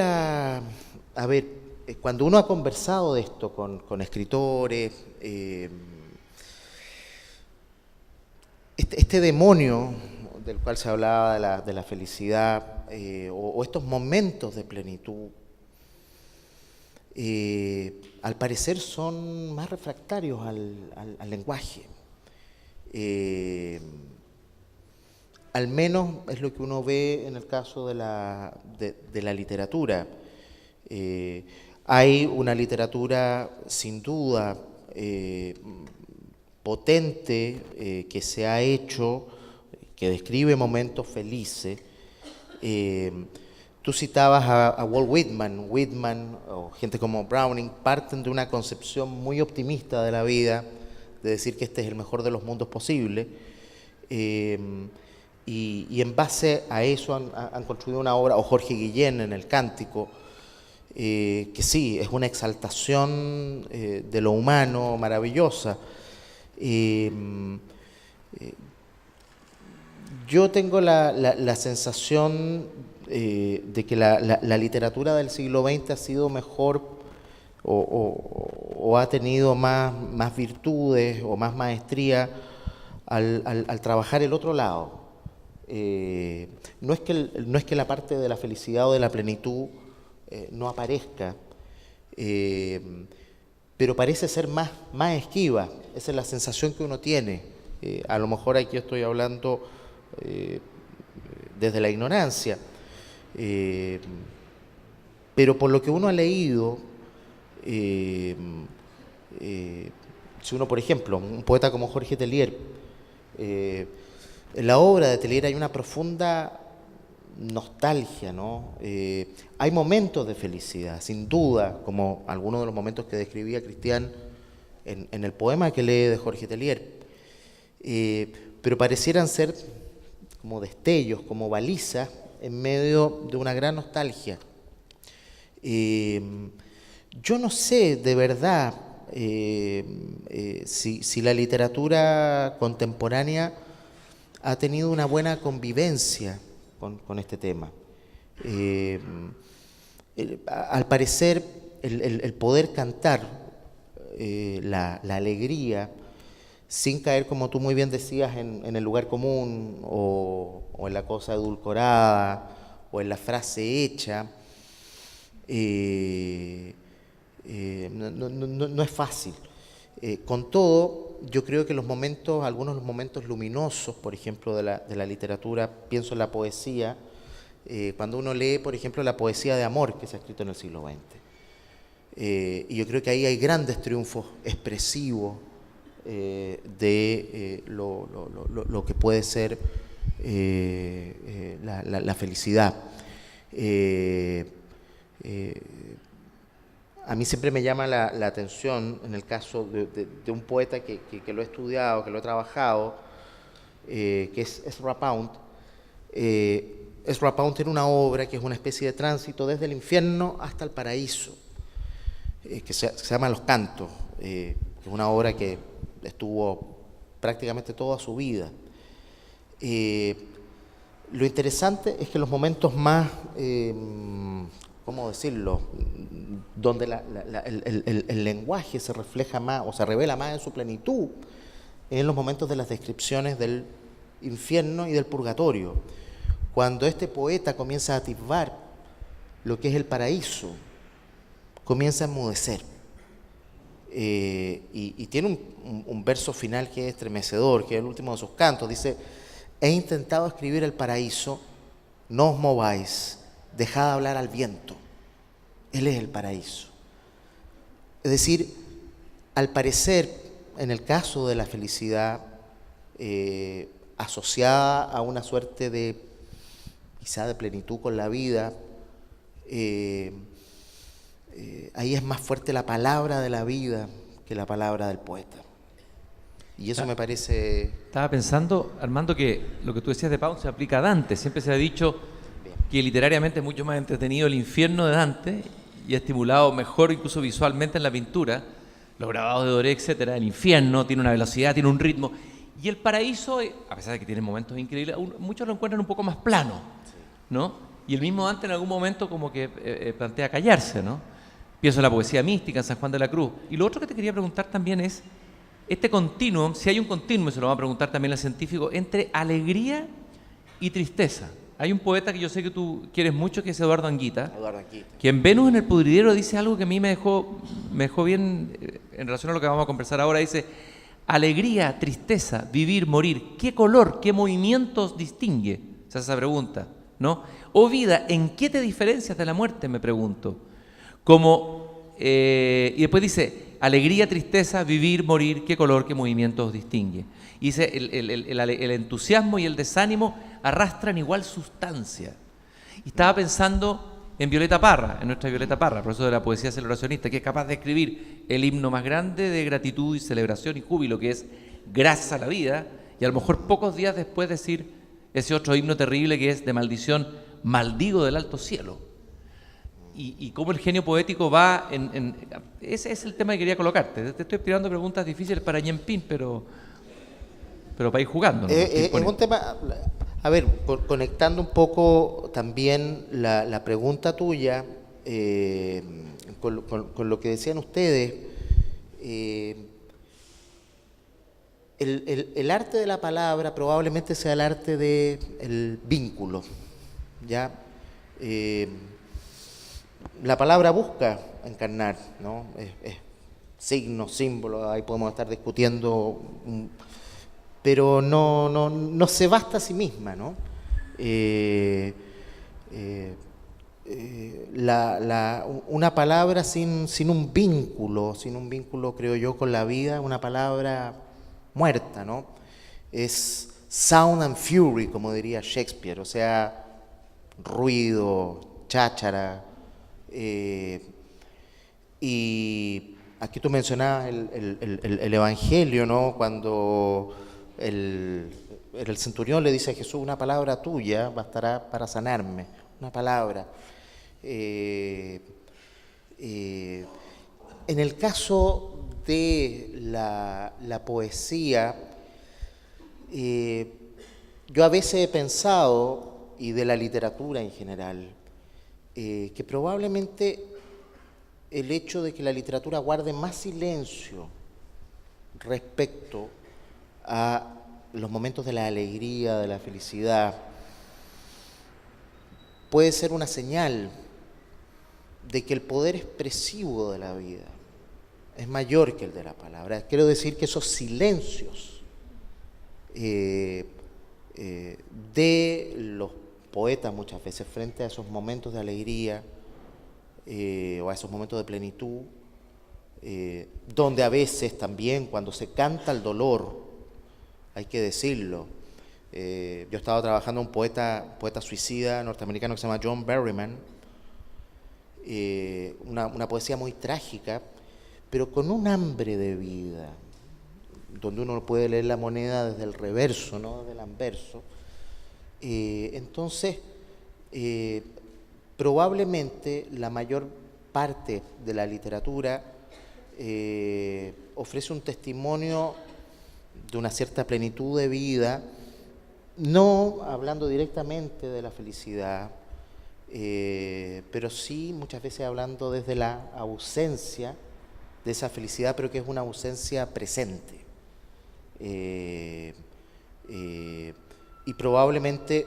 cuando uno ha conversado de esto con escritores, este demonio del cual se hablaba de la felicidad, o estos momentos de plenitud, al parecer son más refractarios al lenguaje. Al menos es lo que uno ve en el caso de la literatura. Hay una literatura sin duda potente que se ha hecho, que describe momentos felices. Tú citabas a Walt Whitman. Whitman o gente como Browning parten de una concepción muy optimista de la vida, de decir que este es el mejor de los mundos posible. Y en base a eso han construido una obra, o Jorge Guillén en El Cántico, que sí, es una exaltación de lo humano maravillosa. Yo tengo la sensación de que la literatura del siglo XX ha sido mejor o ha tenido más virtudes o más maestría al trabajar el otro lado. No es que la parte de la felicidad o de la plenitud no aparezca, pero parece ser más esquiva. Esa es la sensación que uno tiene. A lo mejor aquí estoy hablando desde la ignorancia, pero por lo que uno ha leído, si uno, por ejemplo, un poeta como Jorge Tellier, en la obra de Tellier hay una profunda nostalgia, ¿no? Hay momentos de felicidad, sin duda, como algunos de los momentos que describía Cristian en el poema que lee de Jorge Tellier, pero parecieran ser como destellos, como balizas en medio de una gran nostalgia. Yo no sé de verdad si la literatura contemporánea ha tenido una buena convivencia con este tema. Al parecer, el poder cantar la alegría sin caer, como tú muy bien decías, en el lugar común o en la cosa edulcorada o en la frase hecha, no es fácil. Con todo, yo creo que algunos de los momentos luminosos, por ejemplo, de la literatura, pienso en la poesía, cuando uno lee, por ejemplo, la poesía de amor que se ha escrito en el siglo XX. Y yo creo que ahí hay grandes triunfos expresivos de lo que puede ser la felicidad. A mí siempre me llama la atención, en el caso de un poeta que lo he estudiado, que lo he trabajado, que es Ezra Pound. Ezra Pound tiene una obra que es una especie de tránsito desde el infierno hasta el paraíso, que se llama Los Cantos, que es una obra que estuvo prácticamente toda su vida. Lo interesante es que los momentos más, ¿cómo decirlo?, donde el lenguaje se refleja más o se revela más en su plenitud, es en los momentos de las descripciones del infierno y del purgatorio. Cuando este poeta comienza a atisbar lo que es el paraíso, comienza a enmudecer. Y tiene un verso final que es estremecedor, que es el último de sus cantos. Dice: he intentado escribir el paraíso, no os mováis, dejad hablar al viento. Él es el paraíso. Es decir, al parecer, en el caso de la felicidad, asociada a una suerte de, quizá de plenitud con la vida, ahí es más fuerte la palabra de la vida que la palabra del poeta. Y eso me parece... Estaba pensando, Armando, que lo que tú decías de Pound se aplica a Dante. Siempre se ha dicho que literariamente es mucho más entretenido el infierno de Dante y ha estimulado mejor, incluso visualmente, en la pintura, los grabados de Doré, etcétera. El infierno tiene una velocidad, tiene un ritmo. Y el paraíso, a pesar de que tiene momentos increíbles, muchos lo encuentran un poco más plano, ¿no? Y el mismo Dante en algún momento como que plantea callarse, ¿no? Pienso en la poesía mística, en San Juan de la Cruz. Y lo otro que te quería preguntar también es, este continuum, si hay un continuum, y se lo va a preguntar también el científico, entre alegría y tristeza. Hay un poeta que yo sé que tú quieres mucho, que es Eduardo Anguita, que en Venus en el Pudridero dice algo que a mí me dejó bien en relación a lo que vamos a conversar ahora. Dice: alegría, tristeza, vivir, morir, ¿qué color, qué movimientos distingue? Se hace esa pregunta, ¿no? Oh vida, ¿en qué te diferencias de la muerte? Me pregunto. Y después dice: alegría, tristeza, vivir, morir, ¿qué color, qué movimientos distingue? Y dice: el entusiasmo y el desánimo arrastran igual sustancia. Y estaba pensando en Violeta Parra, en nuestra Violeta Parra, profesor de la poesía celebracionista, que es capaz de escribir el himno más grande de gratitud y celebración y júbilo, que es Gracias a la vida, y a lo mejor pocos días después decir ese otro himno terrible que es de maldición: maldigo del alto cielo. y cómo el genio poético va ese es el tema que quería colocarte. Te estoy tirando preguntas difíciles para Ñempín, pero para ir jugando, ¿no? Es un tema, a ver, conectando un poco también la pregunta tuya con lo que decían ustedes, el arte de la palabra probablemente sea el arte del vínculo, ¿ya? La palabra busca encarnar, ¿no? Es signo, símbolo, ahí podemos estar discutiendo, pero no se basta a sí misma, ¿no? Una palabra sin un vínculo, creo yo, con la vida, una palabra muerta, ¿no? Es sound and fury, como diría Shakespeare, o sea, ruido, cháchara. Y aquí tú mencionabas el Evangelio, ¿no? Cuando el centurión le dice a Jesús, una palabra tuya bastará para sanarme, una palabra. En el caso de la poesía, yo a veces he pensado, y de la literatura en general, que probablemente el hecho de que la literatura guarde más silencio respecto a los momentos de la alegría, de la felicidad, puede ser una señal de que el poder expresivo de la vida es mayor que el de la palabra. Quiero decir que esos silencios de los poetas muchas veces frente a esos momentos de alegría o a esos momentos de plenitud, donde a veces también cuando se canta el dolor, hay que decirlo. Yo estaba trabajando un poeta suicida norteamericano que se llama John Berryman, una poesía muy trágica, pero con un hambre de vida, donde uno puede leer la moneda desde el reverso, no desde el anverso. Entonces, probablemente la mayor parte de la literatura ofrece un testimonio de una cierta plenitud de vida, no hablando directamente de la felicidad, pero sí muchas veces hablando desde la ausencia de esa felicidad, pero que es una ausencia presente. Y probablemente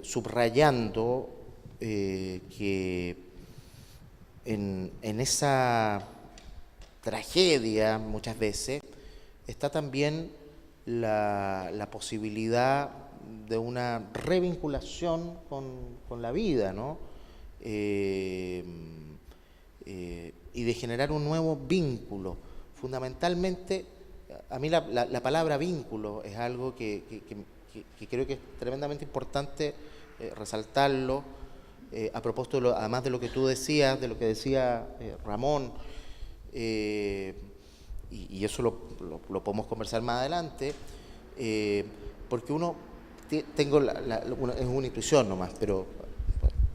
subrayando que en esa tragedia muchas veces está también la posibilidad de una revinculación con la vida, ¿no? Y de generar un nuevo vínculo. Fundamentalmente, a mí la palabra vínculo es algo que creo que es tremendamente importante resaltarlo, a propósito, además de lo que tú decías, de lo que decía Ramón, y eso lo podemos conversar más adelante, porque uno, tengo es una intuición nomás, pero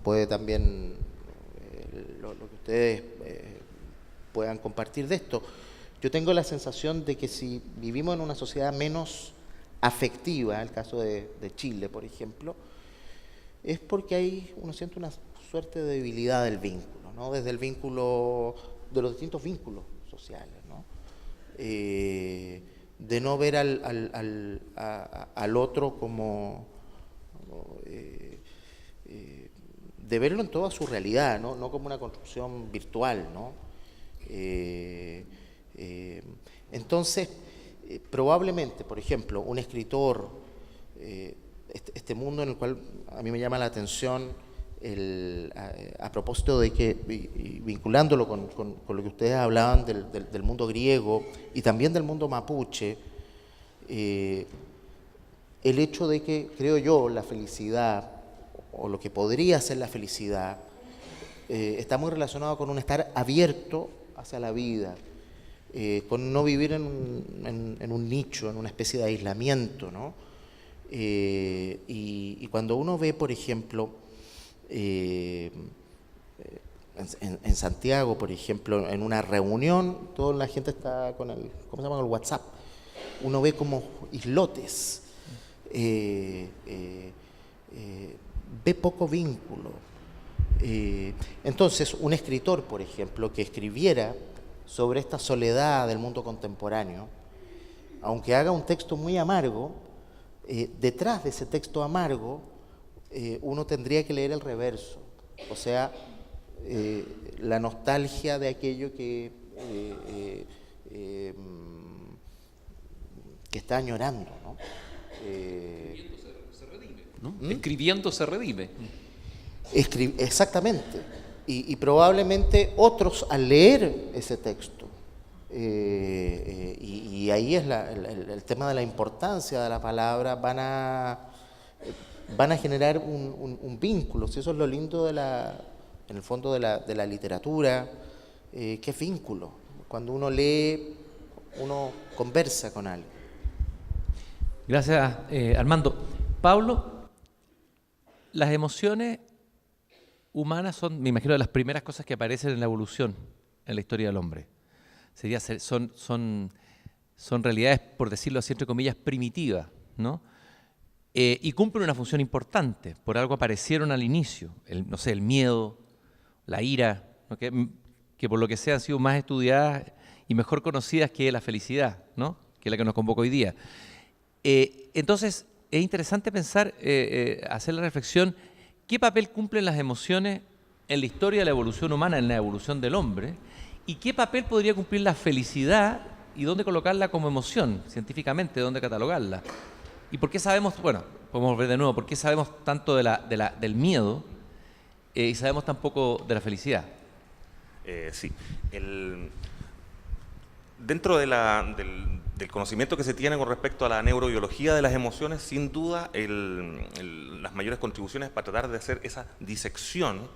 puede también lo que ustedes puedan compartir de esto. Yo tengo la sensación de que si vivimos en una sociedad menos afectiva, el caso de Chile, por ejemplo, es porque uno siente una suerte de debilidad del vínculo, ¿no? Desde el vínculo, de los distintos vínculos sociales, ¿no? De no ver al otro como de verlo en toda su realidad, no como una construcción virtual, ¿no? Entonces, probablemente, por ejemplo, un escritor, este mundo en el cual a mí me llama la atención, a propósito de que, vinculándolo con lo que ustedes hablaban del mundo griego y también del mundo mapuche, el hecho de que, creo yo, la felicidad, o lo que podría ser la felicidad, está muy relacionado con un estar abierto hacia la vida, con no vivir en un nicho, en una especie de aislamiento, ¿no? Y cuando uno ve, por ejemplo, en Santiago, por ejemplo, en una reunión, toda la gente está con el, ¿cómo se llama?, el WhatsApp. Uno ve como islotes, ve poco vínculo. Entonces, un escritor, por ejemplo, que escribiera sobre esta soledad del mundo contemporáneo, aunque haga un texto muy amargo, detrás de ese texto amargo, uno tendría que leer el reverso, o sea, la nostalgia de aquello que está añorando, ¿no? ¿No? Escribiendo se redime. Exactamente. Y probablemente otros al leer ese texto, y ahí es el tema de la importancia de la palabra, van a generar un vínculo. Si eso es lo lindo en el fondo de la literatura, ¿qué vínculo? Cuando uno lee, uno conversa con alguien. Gracias, Armando. Pablo, las emociones humanas son, me imagino, de las primeras cosas que aparecen en la evolución, en la historia del hombre. Son realidades, por decirlo así, entre comillas, primitivas, ¿no? Y cumplen una función importante. Por algo aparecieron al inicio. El miedo, la ira, ¿no? que por lo que sea han sido más estudiadas y mejor conocidas que la felicidad, ¿no? Que es la que nos convoca hoy día. Entonces, es interesante pensar, hacer la reflexión, ¿qué papel cumplen las emociones en la historia de la evolución humana, en la evolución del hombre? ¿Y qué papel podría cumplir la felicidad y dónde colocarla como emoción, científicamente, dónde catalogarla? ¿Y por qué sabemos, bueno, podemos ver de nuevo, por qué sabemos tanto del miedo y sabemos tan poco de la felicidad? Sí. Dentro del conocimiento que se tiene con respecto a la neurobiología de las emociones, sin duda las mayores contribuciones para tratar de hacer esa disección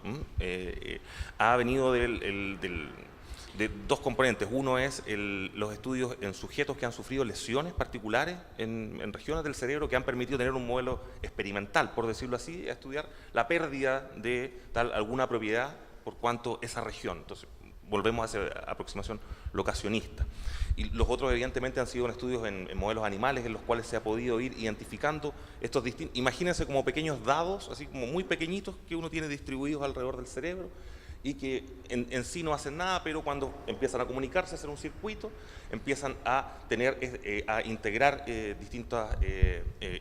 ha venido de dos componentes. Uno es los estudios en sujetos que han sufrido lesiones particulares en regiones del cerebro que han permitido tener un modelo experimental, por decirlo así, a estudiar la pérdida de alguna propiedad por cuanto esa región. Entonces, volvemos a esa aproximación locacionista. Y los otros, evidentemente, han sido estudios en modelos animales en los cuales se ha podido ir identificando estos distintos. Imagínense como pequeños dados, así como muy pequeñitos, que uno tiene distribuidos alrededor del cerebro y que en sí no hacen nada, pero cuando empiezan a comunicarse, a hacer un circuito, empiezan a integrar distintas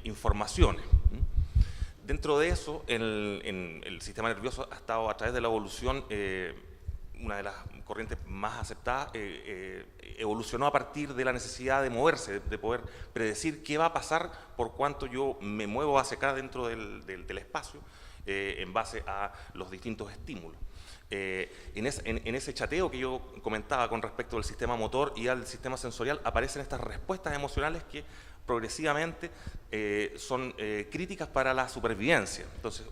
informaciones. Dentro de eso, en el sistema nervioso ha estado, a través de la evolución, una de las corrientes más aceptadas, evolucionó a partir de la necesidad de moverse, de poder predecir qué va a pasar por cuanto yo me muevo hacia acá dentro del espacio, en base a los distintos estímulos. En ese chateo que yo comentaba con respecto al sistema motor y al sistema sensorial, aparecen estas respuestas emocionales que progresivamente son críticas para la supervivencia. Entonces,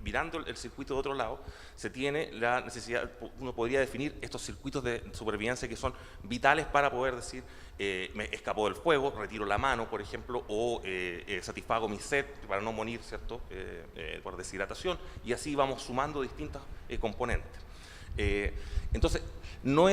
mirando el circuito de otro lado, se tiene la necesidad, uno podría definir estos circuitos de supervivencia que son vitales para poder decir, me escapo del fuego, retiro la mano, por ejemplo, o satisfago mi sed para no morir, ¿cierto?, por deshidratación, y así vamos sumando distintos componentes. Entonces, no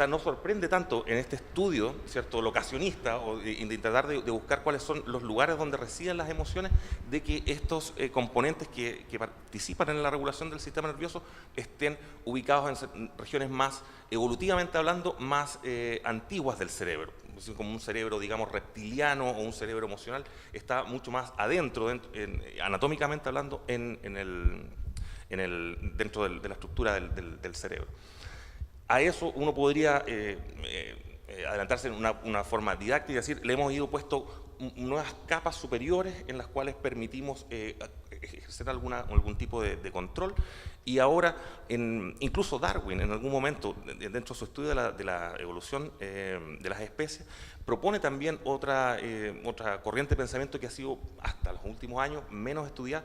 no sorprende tanto en este estudio, ¿cierto?, locacionista, o de tratar de buscar cuáles son los lugares donde residen las emociones, de que estos componentes que participan en la regulación del sistema nervioso estén ubicados en regiones más, evolutivamente hablando, más antiguas del cerebro. Como un cerebro, digamos, reptiliano o un cerebro emocional, está mucho más adentro, anatómicamente hablando, dentro de la estructura del cerebro. A eso uno podría adelantarse en una forma didáctica y decir, le hemos ido puesto nuevas capas superiores en las cuales permitimos ejercer algún tipo de control, y ahora incluso Darwin en algún momento dentro de su estudio de la evolución de las especies propone también otra corriente de pensamiento que ha sido hasta los últimos años menos estudiada,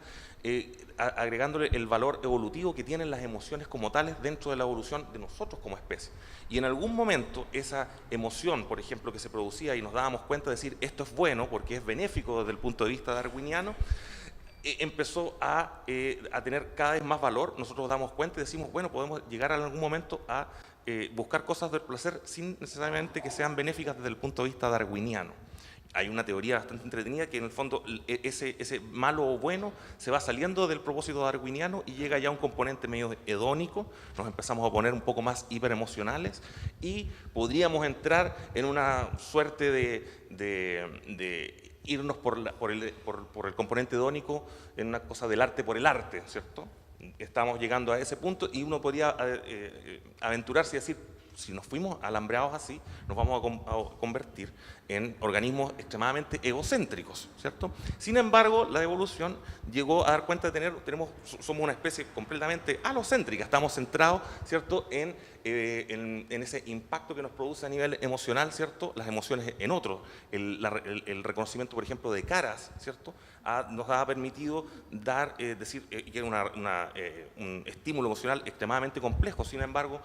agregándole el valor evolutivo que tienen las emociones como tales dentro de la evolución de nosotros como especie. Y en algún momento esa emoción, por ejemplo, que se producía y nos dábamos cuenta de decir esto es bueno porque es benéfico desde el punto de vista darwiniano, empezó a tener cada vez más valor. Nosotros damos cuenta y decimos, bueno, podemos llegar en algún momento a buscar cosas del placer sin necesariamente que sean benéficas desde el punto de vista darwiniano. Hay una teoría bastante entretenida que en el fondo ese malo o bueno se va saliendo del propósito darwiniano y llega ya a un componente medio hedónico, nos empezamos a poner un poco más hiperemocionales y podríamos entrar en una suerte de irnos por el componente hedónico en una cosa del arte por el arte, ¿cierto? Estamos llegando a ese punto y uno podría aventurarse y decir, si nos fuimos alambreados así, nos vamos a convertir en organismos extremadamente egocéntricos, ¿cierto? Sin embargo, la evolución llegó a dar cuenta de somos una especie completamente alocéntrica, estamos centrados, ¿cierto?, en ese impacto que nos produce a nivel emocional, ¿cierto?, las emociones en otros. El reconocimiento, por ejemplo, de caras, ¿cierto?, nos ha permitido decir que es un estímulo emocional extremadamente complejo. Sin embargo,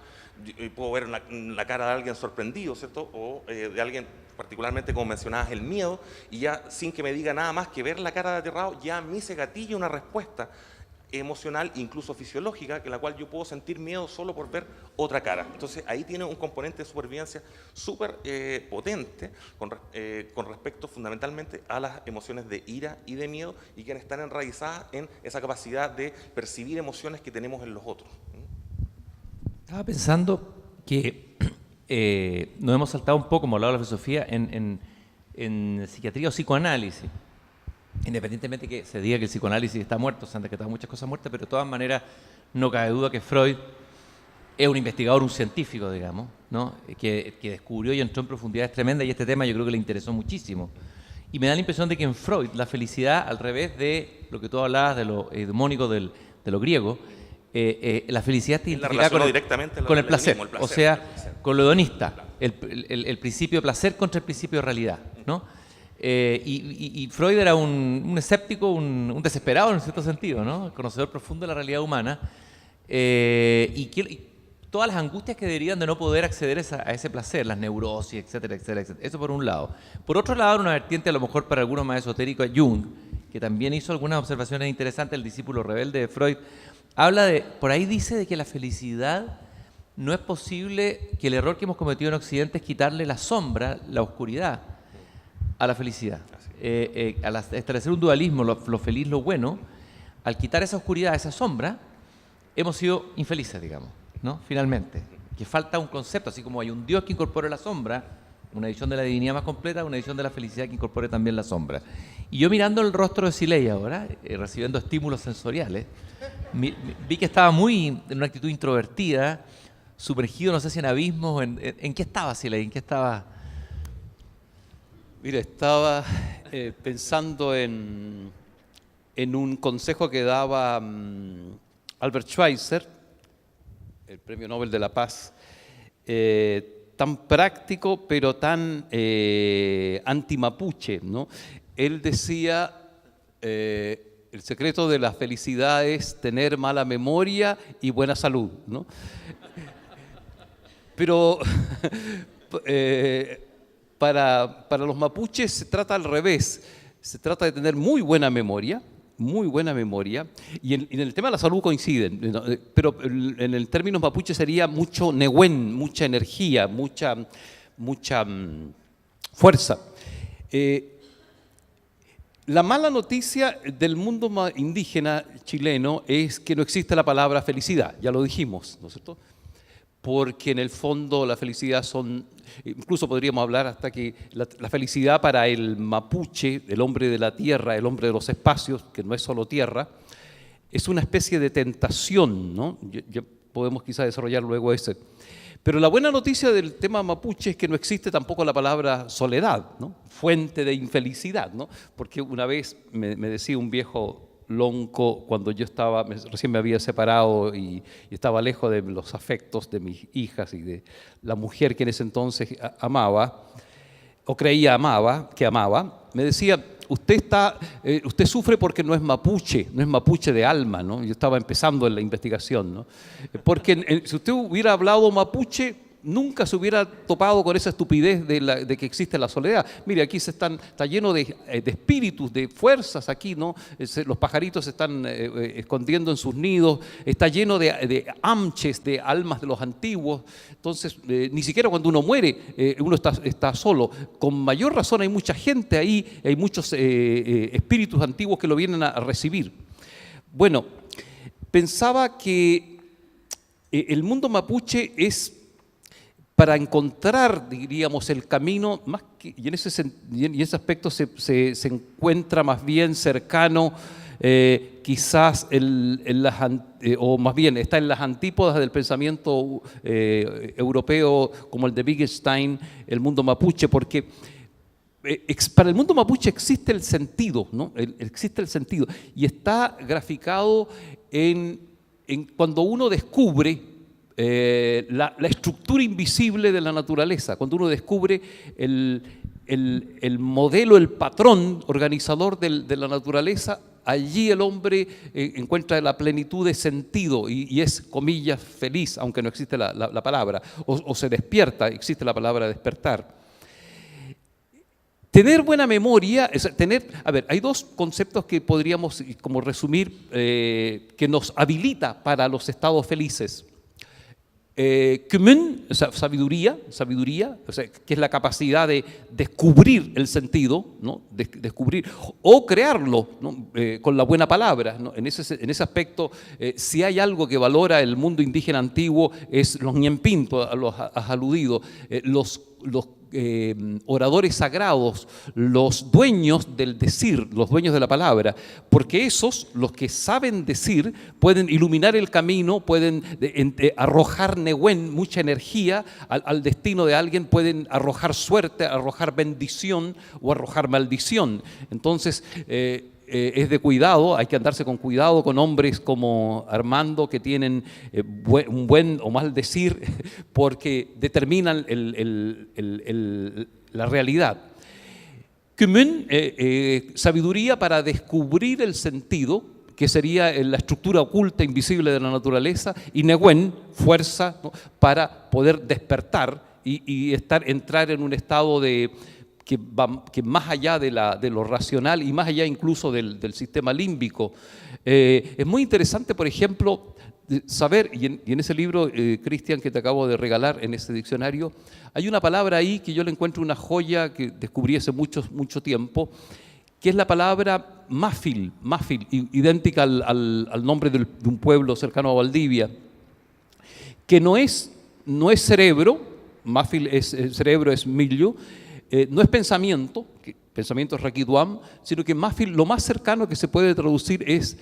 puedo ver la cara de alguien sorprendido, ¿cierto?, o de alguien particularmente, como mencionabas, el miedo, y ya sin que me diga nada más que ver la cara de aterrado, ya a mí se gatilla una respuesta emocional, incluso fisiológica, que la cual yo puedo sentir miedo solo por ver otra cara. Entonces ahí tiene un componente de supervivencia súper potente con respecto fundamentalmente a las emociones de ira y de miedo, y que están enraizadas en esa capacidad de percibir emociones que tenemos en los otros. Estaba pensando que nos hemos saltado un poco, como hablaba la filosofía, en psiquiatría o psicoanálisis. Independientemente que se diga que el psicoanálisis está muerto, se han decretado muchas cosas muertas, pero de todas maneras no cabe duda que Freud es un investigador, un científico, digamos, ¿no?, que descubrió y entró en profundidades tremendas, y este tema yo creo que le interesó muchísimo. Y me da la impresión de que en Freud la felicidad, al revés de lo que tú hablabas de lo hegemónico de lo griego, la felicidad te identifica con el placer, o sea, con lo hedonista, el principio de placer contra el principio de realidad, ¿no? Y Freud era un escéptico, un desesperado en cierto sentido, ¿no?, conocedor profundo de la realidad humana, y todas las angustias que derivan de no poder acceder a ese placer, las neurosis, etcétera, etcétera, etcétera. Eso por un lado. Por otro lado, una vertiente a lo mejor para algunos más esotéricos, Jung, que también hizo algunas observaciones interesantes, el discípulo rebelde de Freud, por ahí dice de que la felicidad no es posible, que el error que hemos cometido en Occidente es quitarle la sombra, la oscuridad a la felicidad. Al establecer un dualismo, lo feliz, lo bueno, al quitar esa oscuridad, esa sombra, hemos sido infelices, digamos, ¿no?, finalmente. Que falta un concepto, así como hay un Dios que incorpore la sombra, una edición de la divinidad más completa, una edición de la felicidad que incorpore también la sombra. Y yo mirando el rostro de Siley ahora, recibiendo estímulos sensoriales, vi que estaba en una actitud introvertida, sumergido, no sé si en abismos, ¿en qué estaba Siley? ¿En qué estaba? Mira, estaba pensando en un consejo que daba Albert Schweitzer, el Premio Nobel de la Paz, tan práctico pero tan anti-mapuche, ¿no? Él decía, el secreto de la felicidad es tener mala memoria y buena salud, ¿no? Pero para los mapuches se trata al revés, se trata de tener muy buena memoria, y en el tema de la salud coinciden, ¿no?, pero en el término mapuche sería mucho nehuen, mucha energía, mucha fuerza. La mala noticia del mundo indígena chileno es que no existe la palabra felicidad, ya lo dijimos, ¿no es cierto? Porque en el fondo la felicidad incluso podríamos hablar hasta que la felicidad para el mapuche, el hombre de la tierra, el hombre de los espacios, que no es solo tierra, es una especie de tentación, ¿no? Ya podemos quizás desarrollar luego ese. Pero la buena noticia del tema mapuche es que no existe tampoco la palabra soledad, ¿no?, fuente de infelicidad, ¿no? Porque una vez me decía un viejo lonco, cuando yo recién me había separado y estaba lejos de los afectos de mis hijas y de la mujer que en ese entonces amaba, o creía que amaba, me decía, usted sufre porque no es mapuche de alma, ¿no? Yo estaba empezando en la investigación, ¿no? Porque si usted hubiera hablado mapuche, nunca se hubiera topado con esa estupidez de que existe la soledad. Mire, aquí está lleno de espíritus, de fuerzas aquí, ¿no? Los pajaritos se están escondiendo en sus nidos, está lleno de amches, de almas de los antiguos. Entonces, ni siquiera cuando uno muere, uno está solo. Con mayor razón hay mucha gente ahí, hay muchos espíritus antiguos que lo vienen a recibir. Bueno, pensaba que el mundo mapuche es para encontrar, diríamos, el camino, más que, y en ese aspecto se encuentra más bien cercano, quizás, o más bien está en las antípodas del pensamiento europeo, como el de Wittgenstein, el mundo mapuche, porque para el mundo mapuche existe el sentido, ¿no? Existe el sentido, y está graficado en cuando uno descubre la estructura invisible de la naturaleza, cuando uno descubre el modelo, el patrón organizador de la naturaleza, allí el hombre encuentra la plenitud de sentido y es, comillas, feliz, aunque no existe la palabra, o se despierta, existe la palabra despertar. Tener buena memoria, hay dos conceptos que podríamos como resumir que nos habilita para los estados felices. Kumun, sabiduría, o sea, que es la capacidad de descubrir el sentido, ¿no? Descubrir o crearlo, ¿no? Con la buena palabra, ¿no? En ese aspecto, si hay algo que valora el mundo indígena antiguo, es los ñempín, los has aludido, los oradores sagrados, los dueños del decir, los dueños de la palabra, porque esos, los que saben decir, pueden iluminar el camino, pueden arrojar nehuen, mucha energía al destino de alguien, pueden arrojar suerte, arrojar bendición o arrojar maldición. Entonces, es de cuidado, hay que andarse con cuidado con hombres como Armando que tienen un buen o mal decir porque determinan la realidad. Kumun, sabiduría para descubrir el sentido, que sería la estructura oculta, invisible de la naturaleza, y nehuen, fuerza, ¿no? Para poder despertar y entrar en un estado que más allá de lo racional y más allá incluso del sistema límbico. Es muy interesante, por ejemplo, saber, y en ese libro, Cristian, que te acabo de regalar en ese diccionario, hay una palabra ahí que yo le encuentro una joya que descubrí hace mucho tiempo, que es la palabra mafil, idéntica al nombre de un pueblo cercano a Valdivia, que no es cerebro, mafil cerebro es millo, no es pensamiento, pensamiento es raquiduam, sino que lo más cercano que se puede traducir es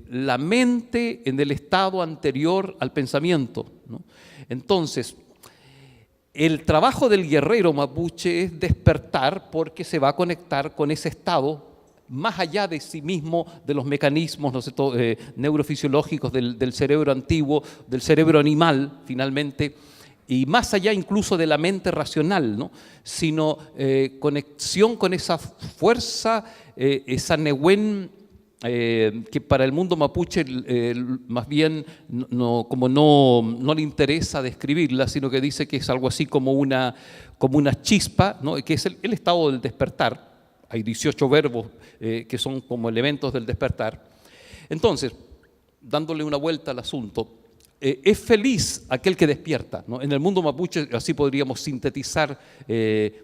la mente en el estado anterior al pensamiento, ¿no? Entonces, el trabajo del guerrero mapuche es despertar porque se va a conectar con ese estado más allá de sí mismo, de los mecanismos, ¿no sé, neurofisiológicos del cerebro antiguo, del cerebro animal, finalmente, y más allá incluso de la mente racional, ¿no? Sino conexión con esa fuerza, esa nehuen, que para el mundo mapuche más bien no le interesa describirla, sino que dice que es algo así como una chispa, ¿no? Que es el estado del despertar. Hay 18 verbos que son como elementos del despertar. Entonces, dándole una vuelta al asunto, es feliz aquel que despierta, ¿no? En el mundo mapuche así podríamos sintetizar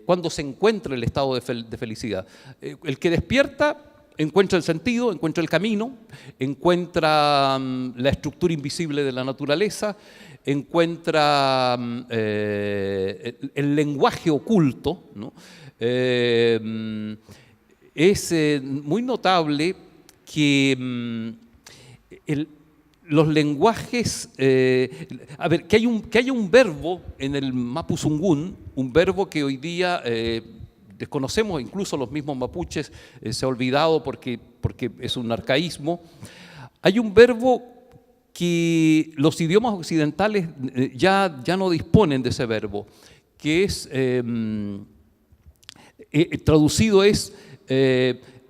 cuando se encuentra el estado de felicidad. El que despierta encuentra el sentido, encuentra el camino, encuentra la estructura invisible de la naturaleza, encuentra el lenguaje oculto, ¿no? Es muy notable que los lenguajes, que haya un verbo en el mapuzungún, un verbo que hoy día desconocemos, incluso los mismos mapuches se ha olvidado porque es un arcaísmo. Hay un verbo que los idiomas occidentales ya no disponen de ese verbo, que es, traducido es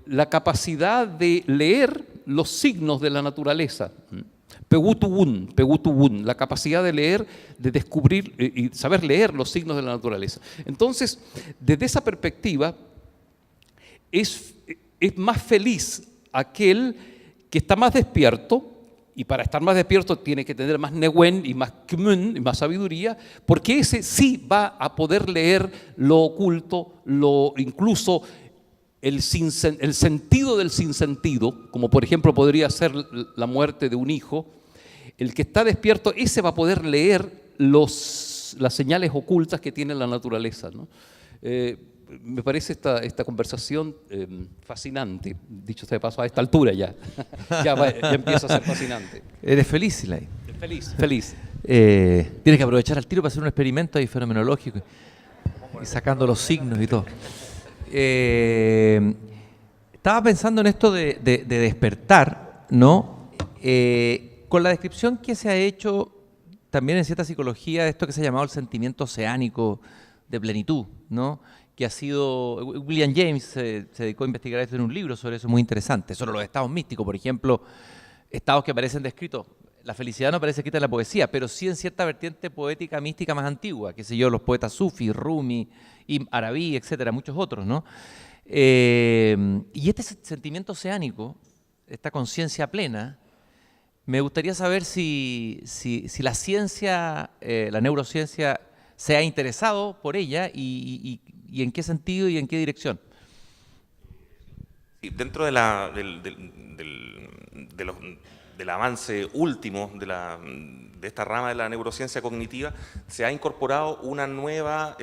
la capacidad de leer los signos de la naturaleza. Pegutubun, la capacidad de leer, de descubrir y saber leer los signos de la naturaleza. Entonces, desde esa perspectiva, es más feliz aquel que está más despierto, y para estar más despierto tiene que tener más newen y más kmun y más sabiduría, porque ese sí va a poder leer lo oculto, incluso el sentido del sinsentido, como por ejemplo podría ser la muerte de un hijo. El que está despierto, ese va a poder leer las señales ocultas que tiene la naturaleza, ¿no? Me parece esta conversación fascinante, dicho sea de paso, a esta altura ya. ya empieza a ser fascinante. Eres feliz, Silay. Feliz. Tienes que aprovechar al tiro para hacer un experimento ahí fenomenológico y sacando los signos y todo. Estaba pensando en esto de despertar, ¿no? Con la descripción que se ha hecho también en cierta psicología de esto que se ha llamado el sentimiento oceánico de plenitud, ¿no? Que ha sido, William James se dedicó a investigar esto en un libro sobre eso muy interesante, sobre los estados místicos, por ejemplo, estados que aparecen descritos. La felicidad no aparece escrita en la poesía, pero sí en cierta vertiente poética mística más antigua, qué sé yo, los poetas sufis, Rumi, Ibn Arabi, etcétera, muchos otros, ¿no? Y este sentimiento oceánico, esta conciencia plena, me gustaría saber si la ciencia, la neurociencia, se ha interesado por ella y en qué sentido y en qué dirección. Y dentro del avance último de esta rama de la neurociencia cognitiva, se ha incorporado una nueva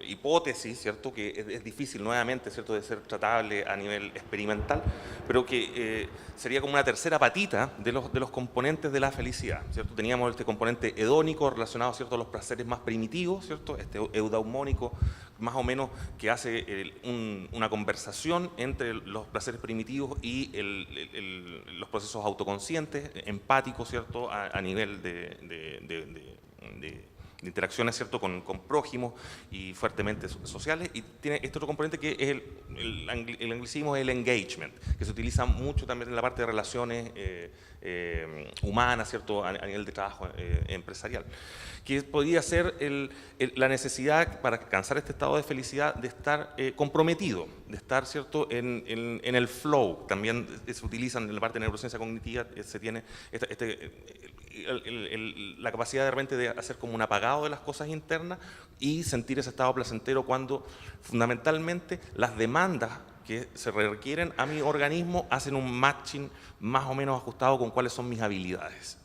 hipótesis, ¿cierto? Que es difícil nuevamente, ¿cierto?, de ser tratable a nivel experimental, pero que sería como una tercera patita de los componentes de la felicidad, ¿cierto? Teníamos este componente hedónico relacionado, ¿cierto?, a los placeres más primitivos, ¿cierto? Este eudaimónico, más o menos, que hace una conversación entre los placeres primitivos y los procesos autoconscientes, empáticos, ¿cierto?, a nivel de interacciones, ¿cierto?, con prójimos y fuertemente sociales. Y tiene este otro componente que es el anglicismo, el engagement, que se utiliza mucho también en la parte de relaciones humanas, ¿cierto?, a nivel de trabajo empresarial, que podría ser la necesidad para alcanzar este estado de felicidad de estar comprometido, de estar, ¿cierto?, en el flow. También se utilizan en la parte de neurociencia cognitiva, se tiene la capacidad de repente de hacer como un apagado de las cosas internas y sentir ese estado placentero cuando fundamentalmente las demandas que se requieren a mi organismo hacen un matching más o menos ajustado con cuáles son mis habilidades.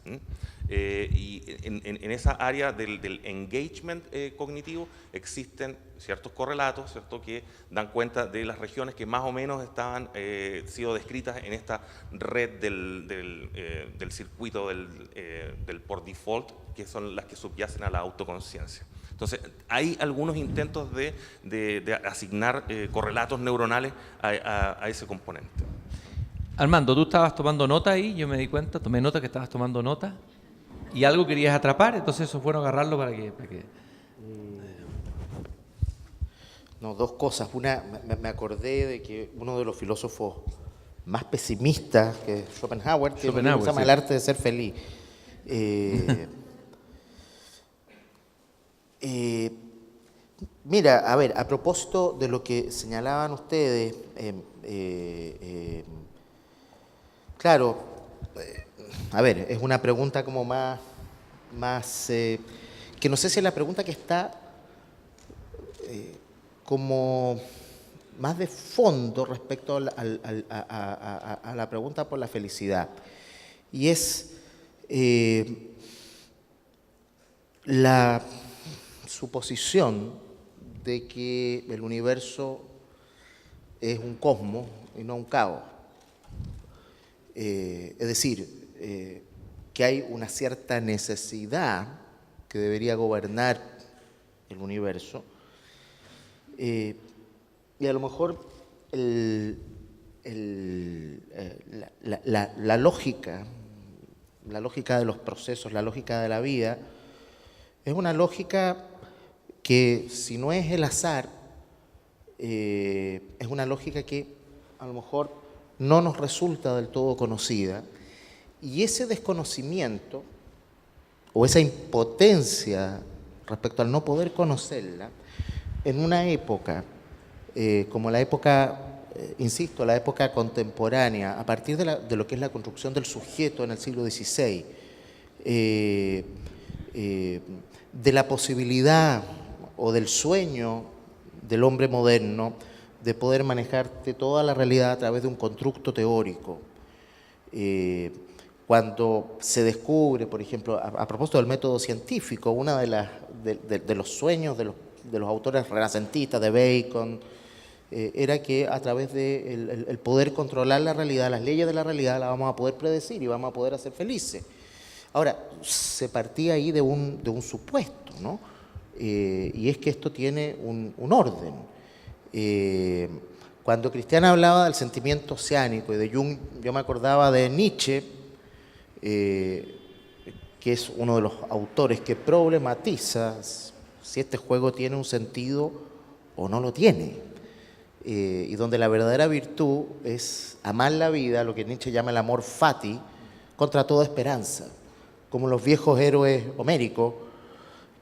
Y en esa área del engagement cognitivo existen ciertos correlatos, ¿cierto?, que dan cuenta de las regiones que más o menos estaban sido descritas en esta red del circuito del por default, que son las que subyacen a la autoconciencia. Entonces, hay algunos intentos de asignar correlatos neuronales a ese componente. Armando, tú estabas tomando nota ahí, yo me di cuenta, tomé nota que estabas tomando nota y algo querías atrapar, entonces eso es bueno agarrarlo para que... No, dos cosas. Una, me acordé de que uno de los filósofos más pesimistas, que es Schopenhauer, que se llama El arte de ser feliz. Mira, a ver, a propósito de lo que señalaban ustedes, claro, a ver, es una pregunta como más que no sé si es la pregunta que está como más de fondo respecto a la pregunta por la felicidad. Y es la suposición de que el universo es un cosmos y no un caos. Es decir, que hay una cierta necesidad que debería gobernar el universo, y a lo mejor la lógica de los procesos, la lógica de la vida, es una lógica que, si no es el azar, es una lógica que a lo mejor no nos resulta del todo conocida Y ese desconocimiento o esa impotencia respecto al no poder conocerla, en una época como la época, insisto, la época contemporánea, a partir de lo que es la construcción del sujeto en el siglo XVI, de la posibilidad o del sueño del hombre moderno de poder manejarte toda la realidad a través de un constructo teórico. Cuando se descubre, por ejemplo, a propósito del método científico, uno de los sueños de los autores renacentistas, de Bacon, era que a través de el poder controlar la realidad, las leyes de la realidad, la vamos a poder predecir y vamos a poder hacer felices. Ahora, se partía ahí de un supuesto, ¿no? Y es que esto tiene un orden. Cuando Cristiana hablaba del sentimiento oceánico y de Jung, yo me acordaba de Nietzsche, que es uno de los autores que problematiza si este juego tiene un sentido o no lo tiene. Y donde la verdadera virtud es amar la vida, lo que Nietzsche llama el amor fati, contra toda esperanza, como los viejos héroes homéricos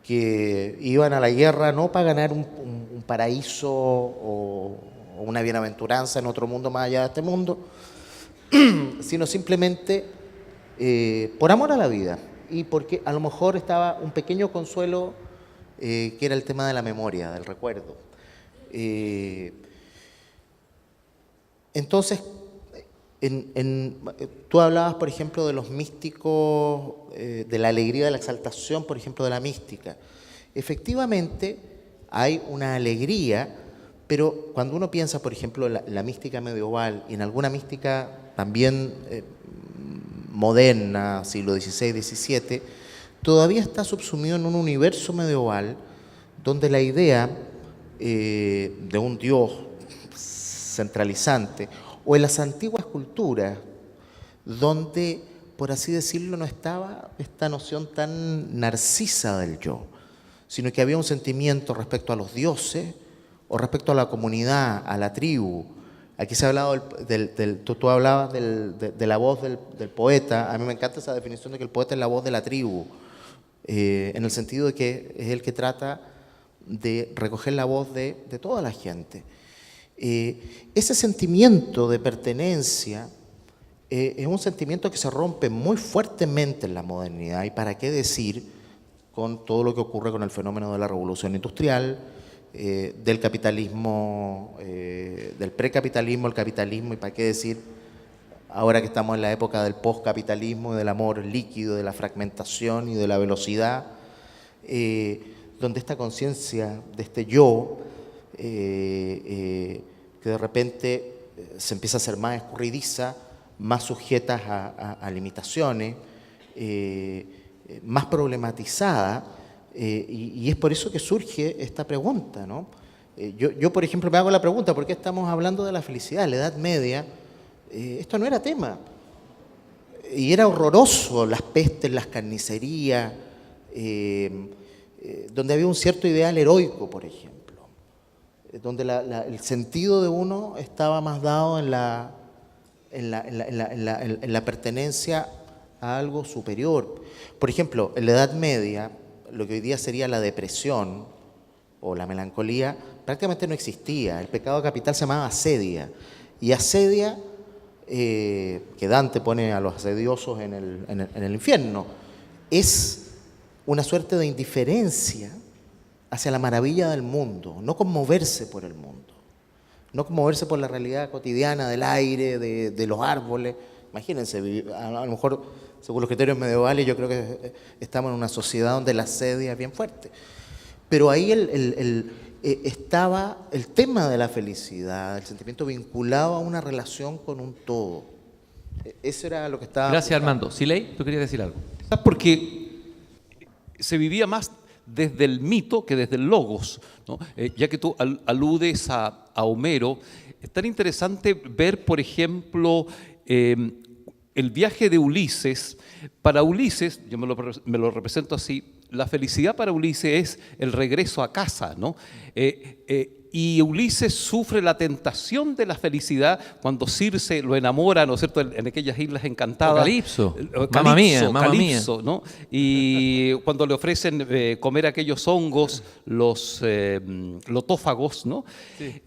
que iban a la guerra no para ganar un paraíso o una bienaventuranza en otro mundo más allá de este mundo, sino simplemente por amor a la vida y porque a lo mejor estaba un pequeño consuelo que era el tema de la memoria, del recuerdo. Entonces, tú hablabas, por ejemplo, de los místicos, de la alegría, de la exaltación, por ejemplo, de la mística. Efectivamente, hay una alegría, pero cuando uno piensa, por ejemplo, en la mística medieval y en alguna mística también moderna, siglo XVI, XVII, todavía está subsumido en un universo medieval donde la idea de un Dios centralizante, o en las antiguas culturas, donde, por así decirlo, no estaba esta noción tan narcisa del yo, sino que había un sentimiento respecto a los dioses o respecto a la comunidad, a la tribu. Aquí se ha hablado tú hablabas de la voz del poeta. A mí me encanta esa definición de que el poeta es la voz de la tribu, en el sentido de que es el que trata de recoger la voz de toda la gente. Ese sentimiento de pertenencia es un sentimiento que se rompe muy fuertemente en la modernidad, y para qué decir con todo lo que ocurre con el fenómeno de la revolución industrial, del capitalismo, del precapitalismo, el capitalismo, y para qué decir ahora que estamos en la época del postcapitalismo, del amor líquido, de la fragmentación y de la velocidad, donde esta conciencia de este yo, que de repente se empieza a ser más escurridiza, más sujetas a limitaciones, más problematizada, y es por eso que surge esta pregunta, ¿no? Yo, por ejemplo, me hago la pregunta, ¿por qué estamos hablando de la felicidad? En la Edad Media, esto no era tema, y era horroroso, las pestes, las carnicerías, donde había un cierto ideal heroico, por ejemplo, donde el sentido de uno estaba más dado en la pertenencia a algo superior. Por ejemplo, en la Edad Media, lo que hoy día sería la depresión o la melancolía, prácticamente no existía. El pecado capital se llamaba asedia. Y asedia, que Dante pone a los asediosos en el infierno, es una suerte de indiferencia hacia la maravilla del mundo, no conmoverse por el mundo, no conmoverse por la realidad cotidiana del aire, de los árboles. Imagínense, a lo mejor, según los criterios medievales, yo creo que estamos en una sociedad donde la asedia es bien fuerte. Pero ahí estaba el tema de la felicidad, el sentimiento vinculado a una relación con un todo. Eso era lo que estaba... Gracias, Armando. Siley, ¿tú querías decir algo? Porque se vivía más desde el mito que desde el logos, ¿no? Ya que tú aludes a Homero, es tan interesante ver, por ejemplo, el viaje de Ulises. Para Ulises, yo me lo represento así, la felicidad para Ulises es el regreso a casa, ¿no? y Ulises sufre la tentación de la felicidad cuando Circe lo enamora, ¿no es cierto?, en aquellas islas encantadas. Calipso, mamma mía, Calipso, ¿no? Y cuando le ofrecen comer aquellos hongos, los lotófagos, ¿no? Sí.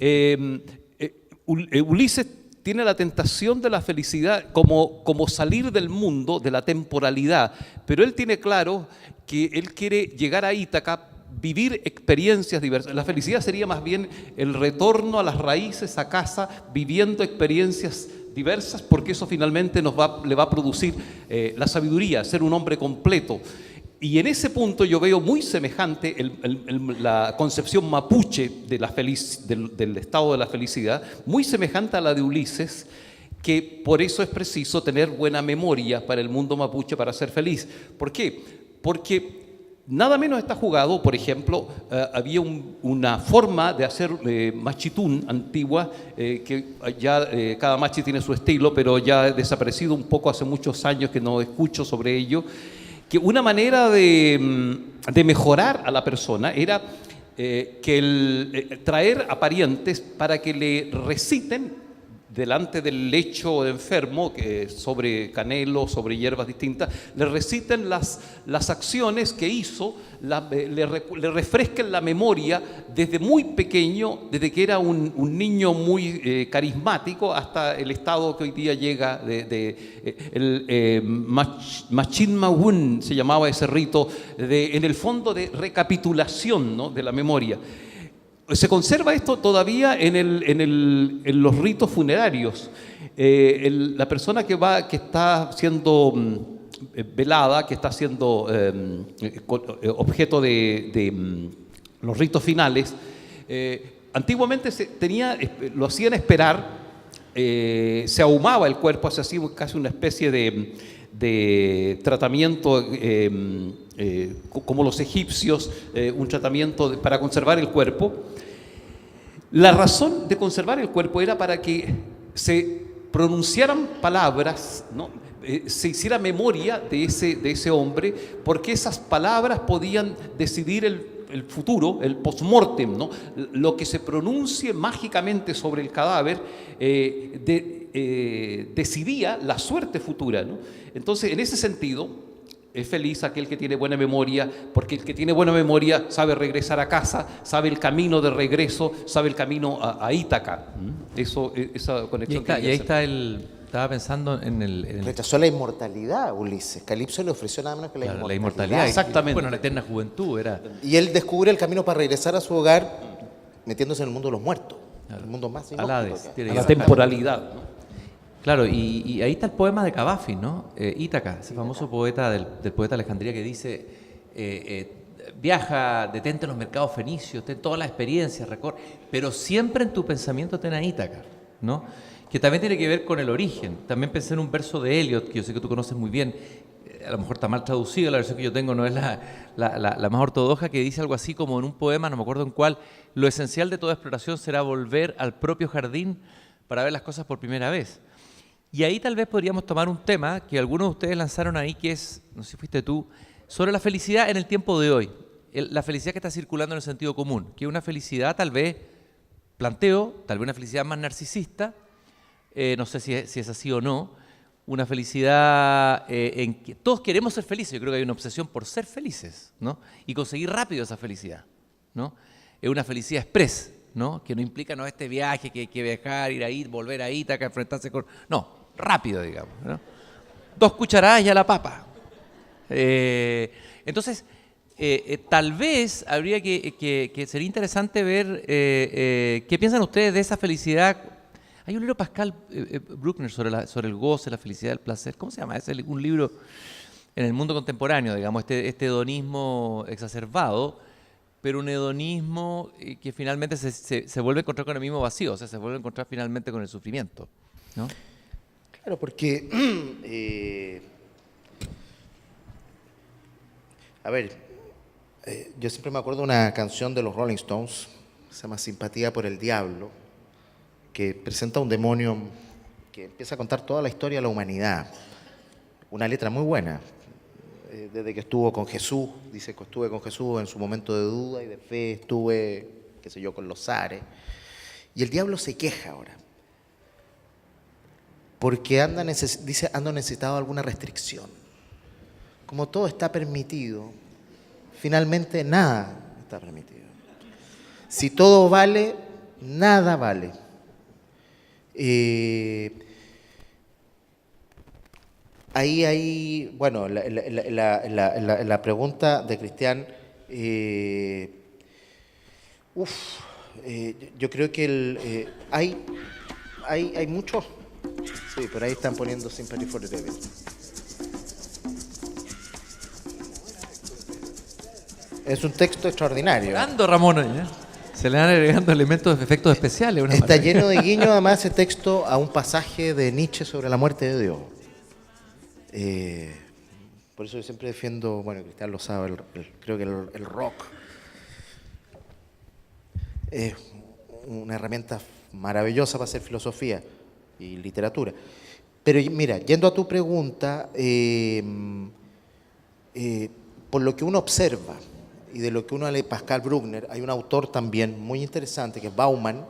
Ulises tiene la tentación de la felicidad como salir del mundo, de la temporalidad, pero él tiene claro que él quiere llegar a Ítaca, vivir experiencias diversas. La felicidad sería más bien el retorno a las raíces, a casa, viviendo experiencias diversas, porque eso finalmente le va a producir la sabiduría, ser un hombre completo. Y en ese punto yo veo muy semejante la concepción mapuche de del estado de la felicidad, muy semejante a la de Ulises, que por eso es preciso tener buena memoria para el mundo mapuche para ser feliz. ¿Por qué? Porque nada menos está jugado, por ejemplo, había una forma de hacer machitún antigua, que ya cada machi tiene su estilo, pero ya ha desaparecido un poco hace muchos años que no escucho sobre ello, que una manera de mejorar a la persona era traer a parientes para que le reciten delante del lecho enfermo, sobre canelo, sobre hierbas distintas, le reciten las acciones que hizo, le refresquen la memoria desde muy pequeño, desde que era un niño muy carismático hasta el estado que hoy día llega Machin Mawun, se llamaba ese rito, en el fondo de recapitulación, ¿no?, de la memoria. Se conserva esto todavía en los ritos funerarios. La persona que está siendo velada, que está siendo objeto de los ritos finales, antiguamente lo hacían esperar, se ahumaba el cuerpo, se hacía casi una especie de tratamiento como los egipcios, un tratamiento para conservar el cuerpo. La razón de conservar el cuerpo era para que se pronunciaran palabras, ¿no?, se hiciera memoria de ese hombre, porque esas palabras podían decidir el futuro, el post-mortem, ¿no? Lo que se pronuncie mágicamente sobre el cadáver decidía la suerte futura, ¿no? Entonces, en ese sentido, es feliz aquel que tiene buena memoria, porque el que tiene buena memoria sabe regresar a casa, sabe el camino de regreso, sabe el camino a Ítaca. Esa conexión. Y ahí está estaba pensando en el Rechazó la inmortalidad, Ulises. Calipso le ofreció nada menos que la inmortalidad. Exactamente. Bueno, la eterna juventud era. Y él descubre el camino para regresar a su hogar metiéndose en el mundo de los muertos, el mundo más inhóspito que hay. A la temporalidad, ¿no? Claro, y ahí está el poema de Cavafis, ¿no? Ítaca, ese famoso poeta del poeta de Alejandría, que dice, viaja, detente en los mercados fenicios, ten todas las experiencias, recorre, pero siempre en tu pensamiento ten a Ítaca, ¿no? Que también tiene que ver con el origen. También pensé en un verso de Eliot, que yo sé que tú conoces muy bien, a lo mejor está mal traducido, la versión que yo tengo no es la más ortodoxa, que dice algo así como en un poema, no me acuerdo en cuál, lo esencial de toda exploración será volver al propio jardín para ver las cosas por primera vez. Y ahí tal vez podríamos tomar un tema que algunos de ustedes lanzaron ahí, que es, no sé si fuiste tú, sobre la felicidad en el tiempo de hoy. La felicidad que está circulando en el sentido común, que es una felicidad tal vez, tal vez una felicidad más narcisista, no sé si es así o no, una felicidad en que todos queremos ser felices. Yo creo que hay una obsesión por ser felices, ¿no? Y conseguir rápido esa felicidad, ¿no? Es una felicidad express, ¿no? Que no implica este viaje, que hay que viajar, ir ahí, volver a Ítaca, enfrentarse con... No, rápido, digamos, ¿no? 2 cucharadas y a la papa. Entonces, tal vez habría que sería interesante ver qué piensan ustedes de esa felicidad. Hay un libro, Pascal Bruckner, sobre el goce, la felicidad, el placer. ¿Cómo se llama? Es un libro en el mundo contemporáneo, digamos, este hedonismo exacerbado, pero un hedonismo que finalmente se vuelve a encontrar con el mismo vacío, o sea, se vuelve a encontrar finalmente con el sufrimiento, ¿no? Claro, porque, yo siempre me acuerdo de una canción de los Rolling Stones, se llama Simpatía por el Diablo, que presenta un demonio que empieza a contar toda la historia de la humanidad. Una letra muy buena, desde que estuvo con Jesús, dice que estuve con Jesús en su momento de duda y de fe, estuve qué sé yo, con los zares. Y el diablo se queja ahora. Porque dice, ando necesitado de alguna restricción. Como todo está permitido, finalmente nada está permitido. Si todo vale, nada vale. Ahí, bueno, la pregunta de Cristian, yo creo que hay muchos, sí, por ahí están poniendo Sympathy for the Devil. Es un texto extraordinario. Orando, Ramón, ¿eh? Se le van agregando elementos, efectos especiales. Una Está maravilla. lleno de guiños, además, ese texto a un pasaje de Nietzsche sobre la muerte de Dios. Por eso yo siempre defiendo, bueno, Cristian lo sabe, creo que el rock es una herramienta maravillosa para hacer filosofía y literatura. Pero mira, yendo a tu pregunta, por lo que uno observa y de lo que uno lee, Pascal Bruckner, hay un autor también muy interesante que es Bauman,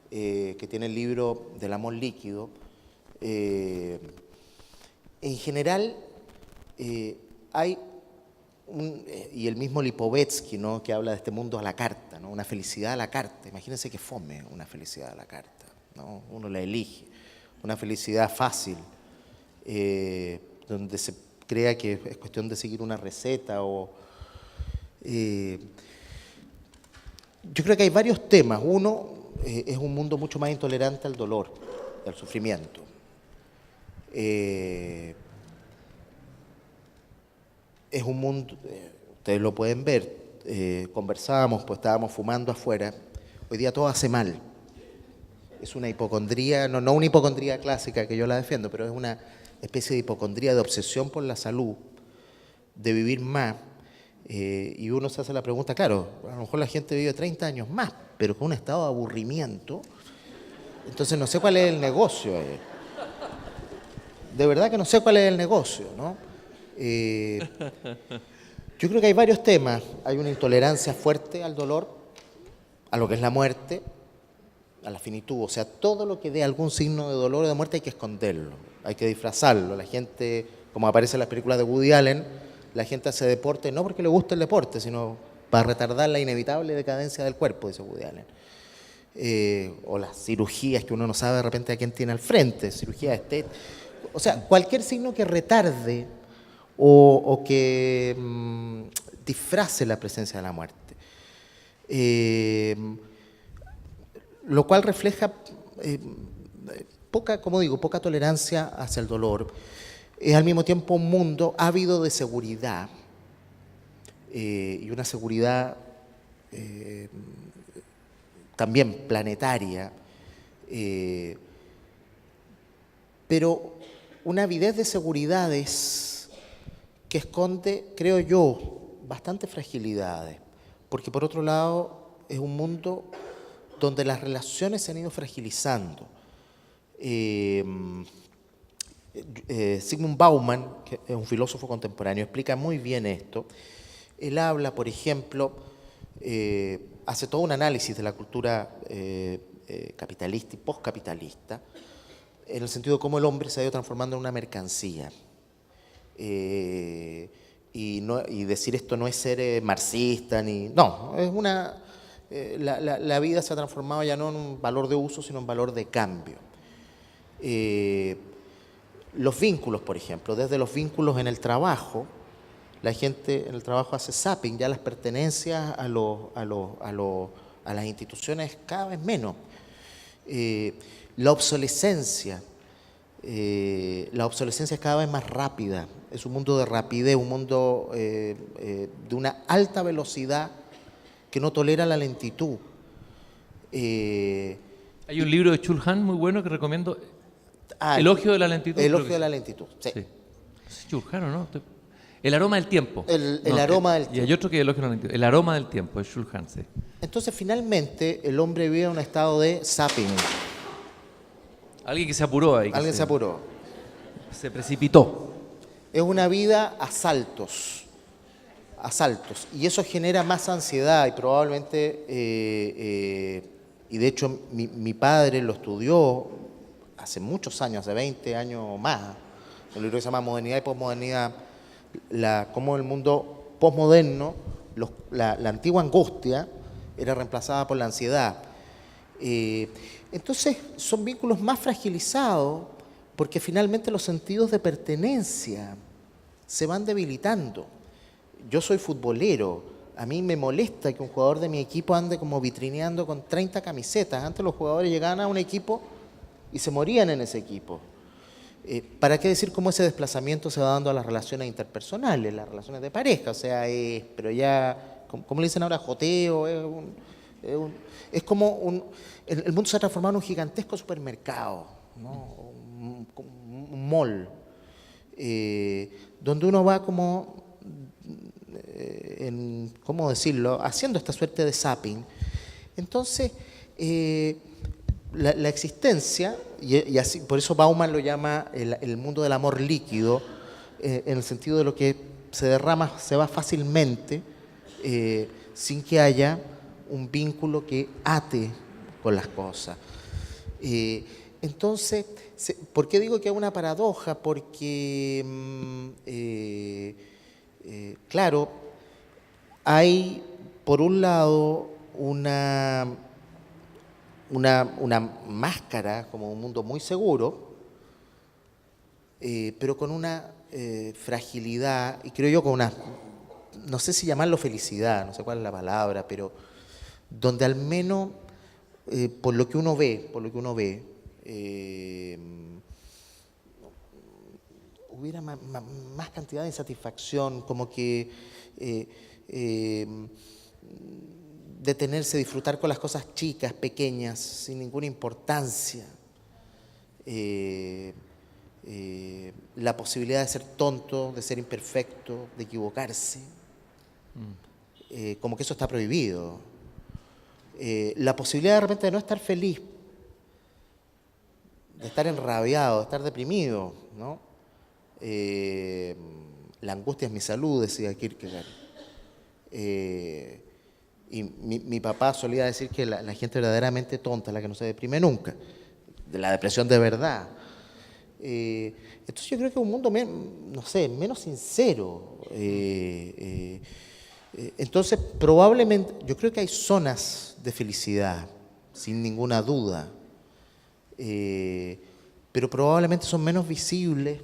que tiene el libro del amor líquido. En general, hay y el mismo Lipovetsky, ¿no?, que habla de este mundo a la carta, ¿no?, una felicidad a la carta. Imagínense que fome una felicidad a la carta, ¿no? Uno la elige, una felicidad fácil, donde se crea que es cuestión de seguir una receta yo creo que hay varios temas. Uno, es un mundo mucho más intolerante al dolor, al sufrimiento. Es un mundo, ustedes lo pueden ver, conversábamos, pues estábamos fumando afuera, hoy día todo hace mal. Es una hipocondría, no una hipocondría clásica que yo la defiendo, pero es una especie de hipocondría, de obsesión por la salud, de vivir más. Y uno se hace la pregunta, claro, a lo mejor la gente vive 30 años más, pero con un estado de aburrimiento. Entonces no sé cuál es el negocio. De verdad que no sé cuál es el negocio, ¿no? Yo creo que hay varios temas. Hay una intolerancia fuerte al dolor, a lo que es la muerte, a la finitud. O sea, todo lo que dé algún signo de dolor o de muerte hay que esconderlo, hay que disfrazarlo. La gente, como aparece en las películas de Woody Allen, la gente hace deporte no porque le guste el deporte, sino para retardar la inevitable decadencia del cuerpo, dice Woody Allen. O las cirugías que uno no sabe de repente a quién tiene al frente, cirugía estética. O sea, cualquier signo que retarde o que disfrace la presencia de la muerte. Lo cual refleja poca tolerancia hacia el dolor. Es al mismo tiempo un mundo ávido de seguridad, y una seguridad también planetaria, pero una avidez de seguridades que esconde, creo yo, bastantes fragilidades, porque por otro lado es un mundo donde las relaciones se han ido fragilizando. Zygmunt Bauman, que es un filósofo contemporáneo, explica muy bien esto. Él habla, por ejemplo, hace todo un análisis de la cultura capitalista y postcapitalista, en el sentido de cómo el hombre se ha ido transformando en una mercancía. Y decir esto no es ser marxista, no, es la vida se ha transformado ya no en un valor de uso, sino en valor de cambio. Los vínculos, por ejemplo, desde los vínculos en el trabajo, la gente en el trabajo hace zapping, ya las pertenencias a las instituciones cada vez menos. La obsolescencia es cada vez más rápida, es un mundo de rapidez, un mundo de una alta velocidad que no tolera la lentitud. Hay un libro de Chulhan muy bueno que recomiendo, Elogio de la lentitud. Elogio de la lentitud, sí. Sí. Chulhan, ¿o no? El aroma del tiempo. El aroma del tiempo. Y hay otro que Elogio de la lentitud. El aroma del tiempo, es Chulhan, sí. Entonces, finalmente, el hombre vive en un estado de zapping. Alguien que se apuró ahí. Alguien se apuró. Se precipitó. Es una vida a saltos, a saltos. Y eso genera más ansiedad y probablemente, y de hecho mi padre lo estudió hace muchos años, hace 20 años o más, en un libro que se llama Modernidad y Posmodernidad, cómo el mundo posmoderno, la antigua angustia era reemplazada por la ansiedad. Entonces son vínculos más fragilizados porque finalmente los sentidos de pertenencia se van debilitando. Yo soy futbolero, a mí me molesta que un jugador de mi equipo ande como vitrineando con 30 camisetas. Antes los jugadores llegaban a un equipo y se morían en ese equipo. ¿Para qué decir cómo ese desplazamiento se va dando a las relaciones interpersonales, las relaciones de pareja? O sea, pero ya, ¿cómo le dicen ahora? Joteo, es como el mundo se ha transformado en un gigantesco supermercado, ¿no? Un mall, donde uno va como, ¿cómo decirlo?, haciendo esta suerte de zapping. Entonces, la existencia, y así, por eso Bauman lo llama el mundo del amor líquido, en el sentido de lo que se derrama, se va fácilmente, sin que haya un vínculo que ate con las cosas. Entonces, ¿por qué digo que es una paradoja? Porque, claro, hay, por un lado, una máscara, como un mundo muy seguro, pero con una fragilidad, y creo yo con una, no sé si llamarlo felicidad, no sé cuál es la palabra, pero donde al menos, por lo que uno ve, hubiera más cantidad de insatisfacción, como que detenerse, disfrutar con las cosas chicas, pequeñas, sin ninguna importancia. La posibilidad de ser tonto, de ser imperfecto, de equivocarse. Como que eso está prohibido. La posibilidad de repente de no estar feliz, de estar enrabiado, de estar deprimido, ¿no? La angustia es mi salud, decía Kierkegaard. Y mi papá solía decir que la gente verdaderamente tonta es la que no se deprime nunca, de la depresión de verdad. Entonces yo creo que es un mundo, no sé, menos sincero. Entonces probablemente, yo creo que hay zonas de felicidad, sin ninguna duda, pero probablemente son menos visibles,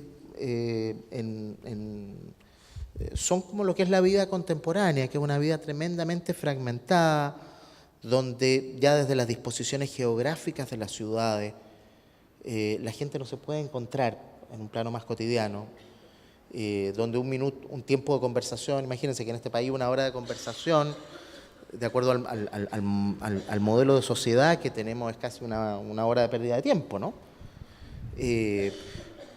son como lo que es la vida contemporánea, que es una vida tremendamente fragmentada, donde ya desde las disposiciones geográficas de las ciudades, la gente no se puede encontrar en un plano más cotidiano, donde un tiempo de conversación, imagínense que en este país 1 hora de conversación, de acuerdo al modelo de sociedad que tenemos, es casi una hora de pérdida de tiempo, ¿no?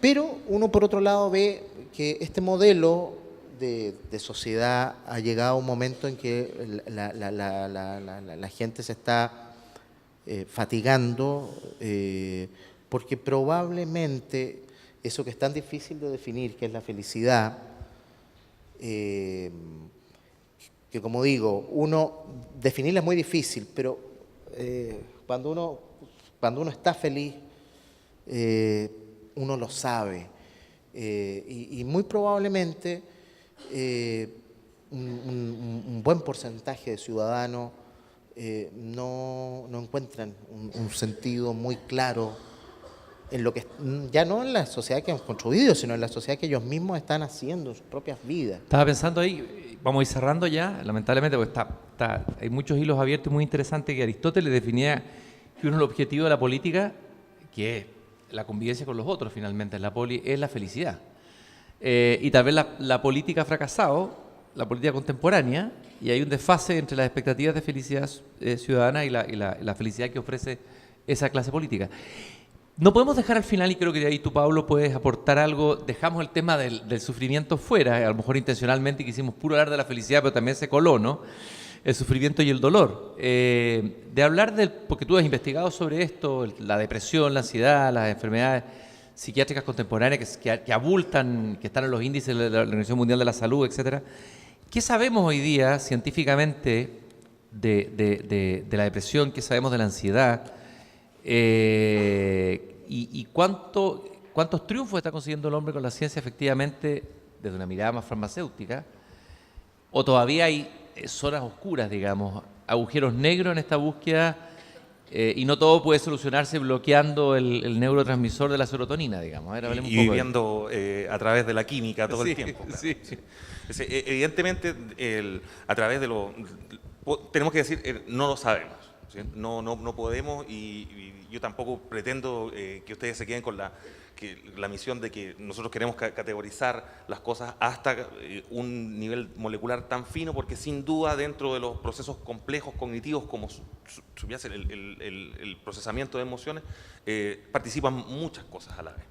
Pero uno por otro lado ve que este modelo de sociedad ha llegado a un momento en que la gente se está fatigando, porque probablemente eso que es tan difícil de definir, que es la felicidad, que como digo, definirla es muy difícil, pero cuando uno está feliz, uno lo sabe. Y muy probablemente un buen porcentaje de ciudadanos no encuentran un sentido muy claro en lo que, ya no en la sociedad que hemos construido, sino en la sociedad que ellos mismos están haciendo en sus propias vidas. Estaba pensando ahí, vamos a ir cerrando ya, lamentablemente, porque hay muchos hilos abiertos y muy interesantes, que Aristóteles definía que uno de los objetivos de la política, que es la convivencia con los otros finalmente, es la felicidad. Y tal vez la política ha fracasado, la política contemporánea, y hay un desfase entre las expectativas de felicidad ciudadana y la felicidad que ofrece esa clase política. No podemos dejar al final, y creo que ahí tú, Pablo, puedes aportar algo, dejamos el tema del sufrimiento fuera, a lo mejor intencionalmente quisimos puro hablar de la felicidad, pero también se coló, ¿no? El sufrimiento y el dolor. De hablar porque tú has investigado sobre esto, la depresión, la ansiedad, las enfermedades psiquiátricas contemporáneas que abultan, que están en los índices de la Organización Mundial de la Salud, etcétera. ¿Qué sabemos hoy día científicamente de la depresión? ¿Qué sabemos de la ansiedad? ¿Y cuántos triunfos está consiguiendo el hombre con la ciencia efectivamente desde una mirada más farmacéutica? ¿O todavía hay zonas oscuras, digamos, agujeros negros en esta búsqueda y no todo puede solucionarse bloqueando el neurotransmisor de la serotonina, digamos? A ver, hablemos un poco viviendo a través de la química todo el tiempo. Claro. Sí. Evidentemente, a través de tenemos que decir, no lo sabemos. ¿Sí? No podemos y yo tampoco pretendo que ustedes se queden con la misión de que nosotros queremos categorizar las cosas hasta un nivel molecular tan fino, porque sin duda dentro de los procesos complejos cognitivos como el procesamiento de emociones participan muchas cosas a la vez.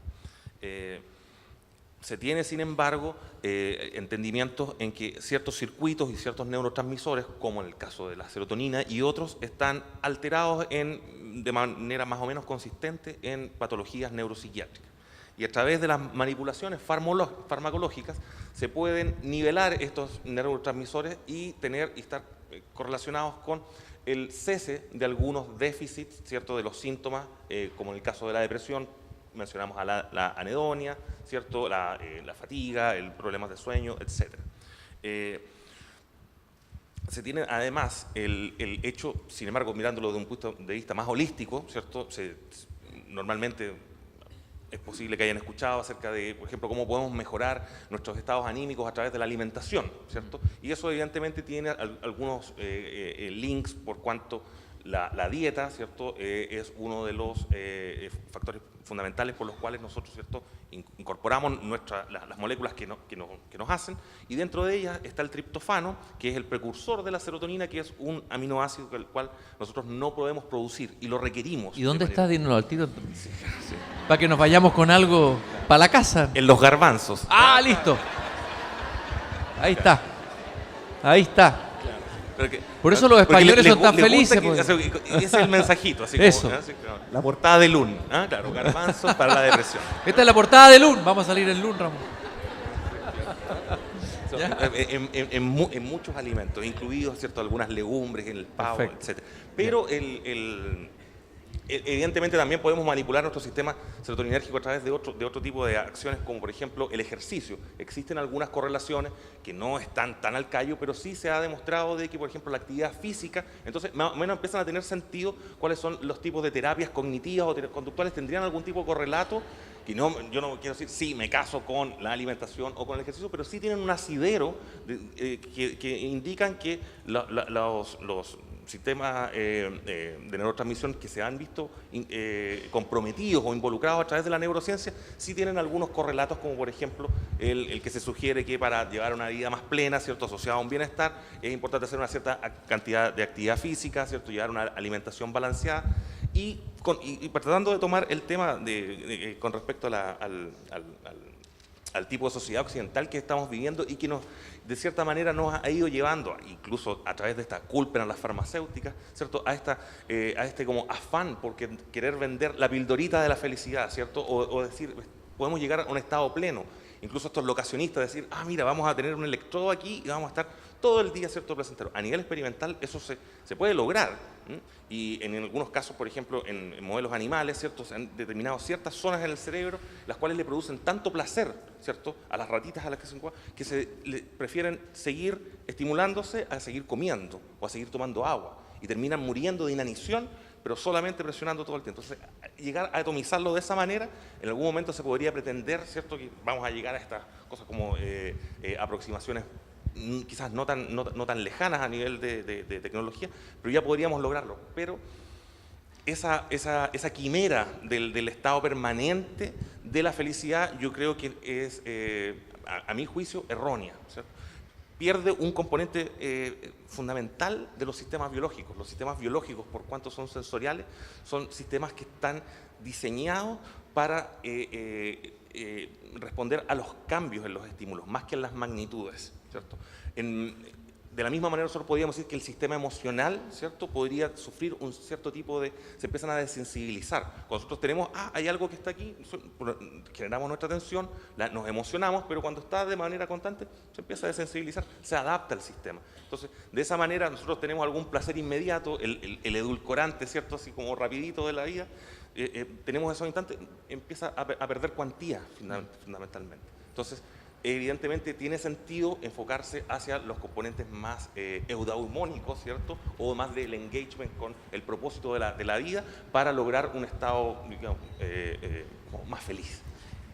Se tiene, sin embargo, entendimientos en que ciertos circuitos y ciertos neurotransmisores, como en el caso de la serotonina y otros, están alterados de manera más o menos consistente en patologías neuropsiquiátricas. Y a través de las manipulaciones farmacológicas se pueden nivelar estos neurotransmisores y estar correlacionados con el cese de algunos déficits, ¿cierto?, de los síntomas, como en el caso de la depresión. Mencionamos a la anedonia, ¿cierto?, la fatiga, el problemas de sueño, etc. Se tiene además el hecho, sin embargo, mirándolo de un punto de vista más holístico, ¿cierto?, normalmente es posible que hayan escuchado acerca de, por ejemplo, cómo podemos mejorar nuestros estados anímicos a través de la alimentación, ¿cierto? Y eso evidentemente tiene algunos links por cuanto la dieta, ¿cierto?, es uno de los factores fundamentales por los cuales nosotros, ¿cierto?, incorporamos las moléculas que nos hacen, y dentro de ellas está el triptofano, que es el precursor de la serotonina, que es un aminoácido el cual nosotros no podemos producir y lo requerimos. ¿Y dónde está? Dínoslo al tiro. Sí. Para que nos vayamos con algo para la casa. En los garbanzos. ¡Ah, listo! Ahí está. Ahí está. Por eso los españoles son tan felices. Ese es el mensajito. Así eso. Como, así, claro, la portada de LUN. Claro, garbanzos para la depresión. Esta es la portada de LUN. Vamos a salir en LUN, Ramón. En muchos alimentos, incluidos, ¿cierto?, algunas legumbres, en el pavo, etc. Pero evidentemente también podemos manipular nuestro sistema serotoninérgico a través de otro tipo de acciones, como por ejemplo el ejercicio. Existen algunas correlaciones que no están tan al callo, pero sí se ha demostrado de que, por ejemplo, la actividad física, entonces más o menos empiezan a tener sentido cuáles son los tipos de terapias cognitivas o conductuales, tendrían algún tipo de correlato, que yo no quiero decir, sí, me caso con la alimentación o con el ejercicio, pero sí tienen un asidero que indican que los sistemas de neurotransmisión que se han visto comprometidos o involucrados a través de la neurociencia, sí tienen algunos correlatos, como por ejemplo el que se sugiere que para llevar una vida más plena, ¿cierto?, asociada a un bienestar, es importante hacer una cierta cantidad de actividad física, ¿cierto?, llevar una alimentación balanceada, y tratando de tomar el tema con respecto al tipo de sociedad occidental que estamos viviendo y que de cierta manera nos ha ido llevando, incluso a través de esta culpa en las farmacéuticas, ¿cierto?, a este como afán por querer vender la pildorita de la felicidad, ¿cierto?, o decir, podemos llegar a un estado pleno. Incluso estos locacionistas decir, mira, vamos a tener un electrodo aquí y vamos a estar todo el día, ¿cierto?, placentero. A nivel experimental eso se puede lograr. Y en algunos casos, por ejemplo, en modelos animales, ¿cierto?, se han determinado ciertas zonas en el cerebro las cuales le producen tanto placer, ¿cierto?, a las ratitas a las que se encuentran, que prefieren seguir estimulándose a seguir comiendo o a seguir tomando agua, y terminan muriendo de inanición, pero solamente presionando todo el tiempo. Entonces, llegar a atomizarlo de esa manera, en algún momento se podría pretender, ¿cierto?, que vamos a llegar a estas cosas como aproximaciones quizás no tan lejanas a nivel de tecnología, pero ya podríamos lograrlo. Pero esa quimera del estado permanente de la felicidad, yo creo que es, a mi juicio, errónea, ¿cierto? Pierde un componente fundamental de los sistemas biológicos. Los sistemas biológicos, por cuanto son sensoriales, son sistemas que están diseñados para responder a los cambios en los estímulos, más que en las magnitudes, ¿cierto? De la misma manera nosotros podríamos decir que el sistema emocional, ¿cierto?, podría sufrir un cierto tipo de... se empiezan a desensibilizar. Cuando nosotros tenemos, hay algo que está aquí, generamos nuestra atención, nos emocionamos, pero cuando está de manera constante se empieza a desensibilizar, se adapta al sistema. Entonces, de esa manera nosotros tenemos algún placer inmediato, el edulcorante, ¿cierto?, así como rapidito de la vida, tenemos esos instantes, empieza a perder cuantía fundamentalmente. Entonces, evidentemente tiene sentido enfocarse hacia los componentes más eudaimónicos, ¿cierto? O más del engagement con el propósito de la vida para lograr un estado, digamos, más feliz.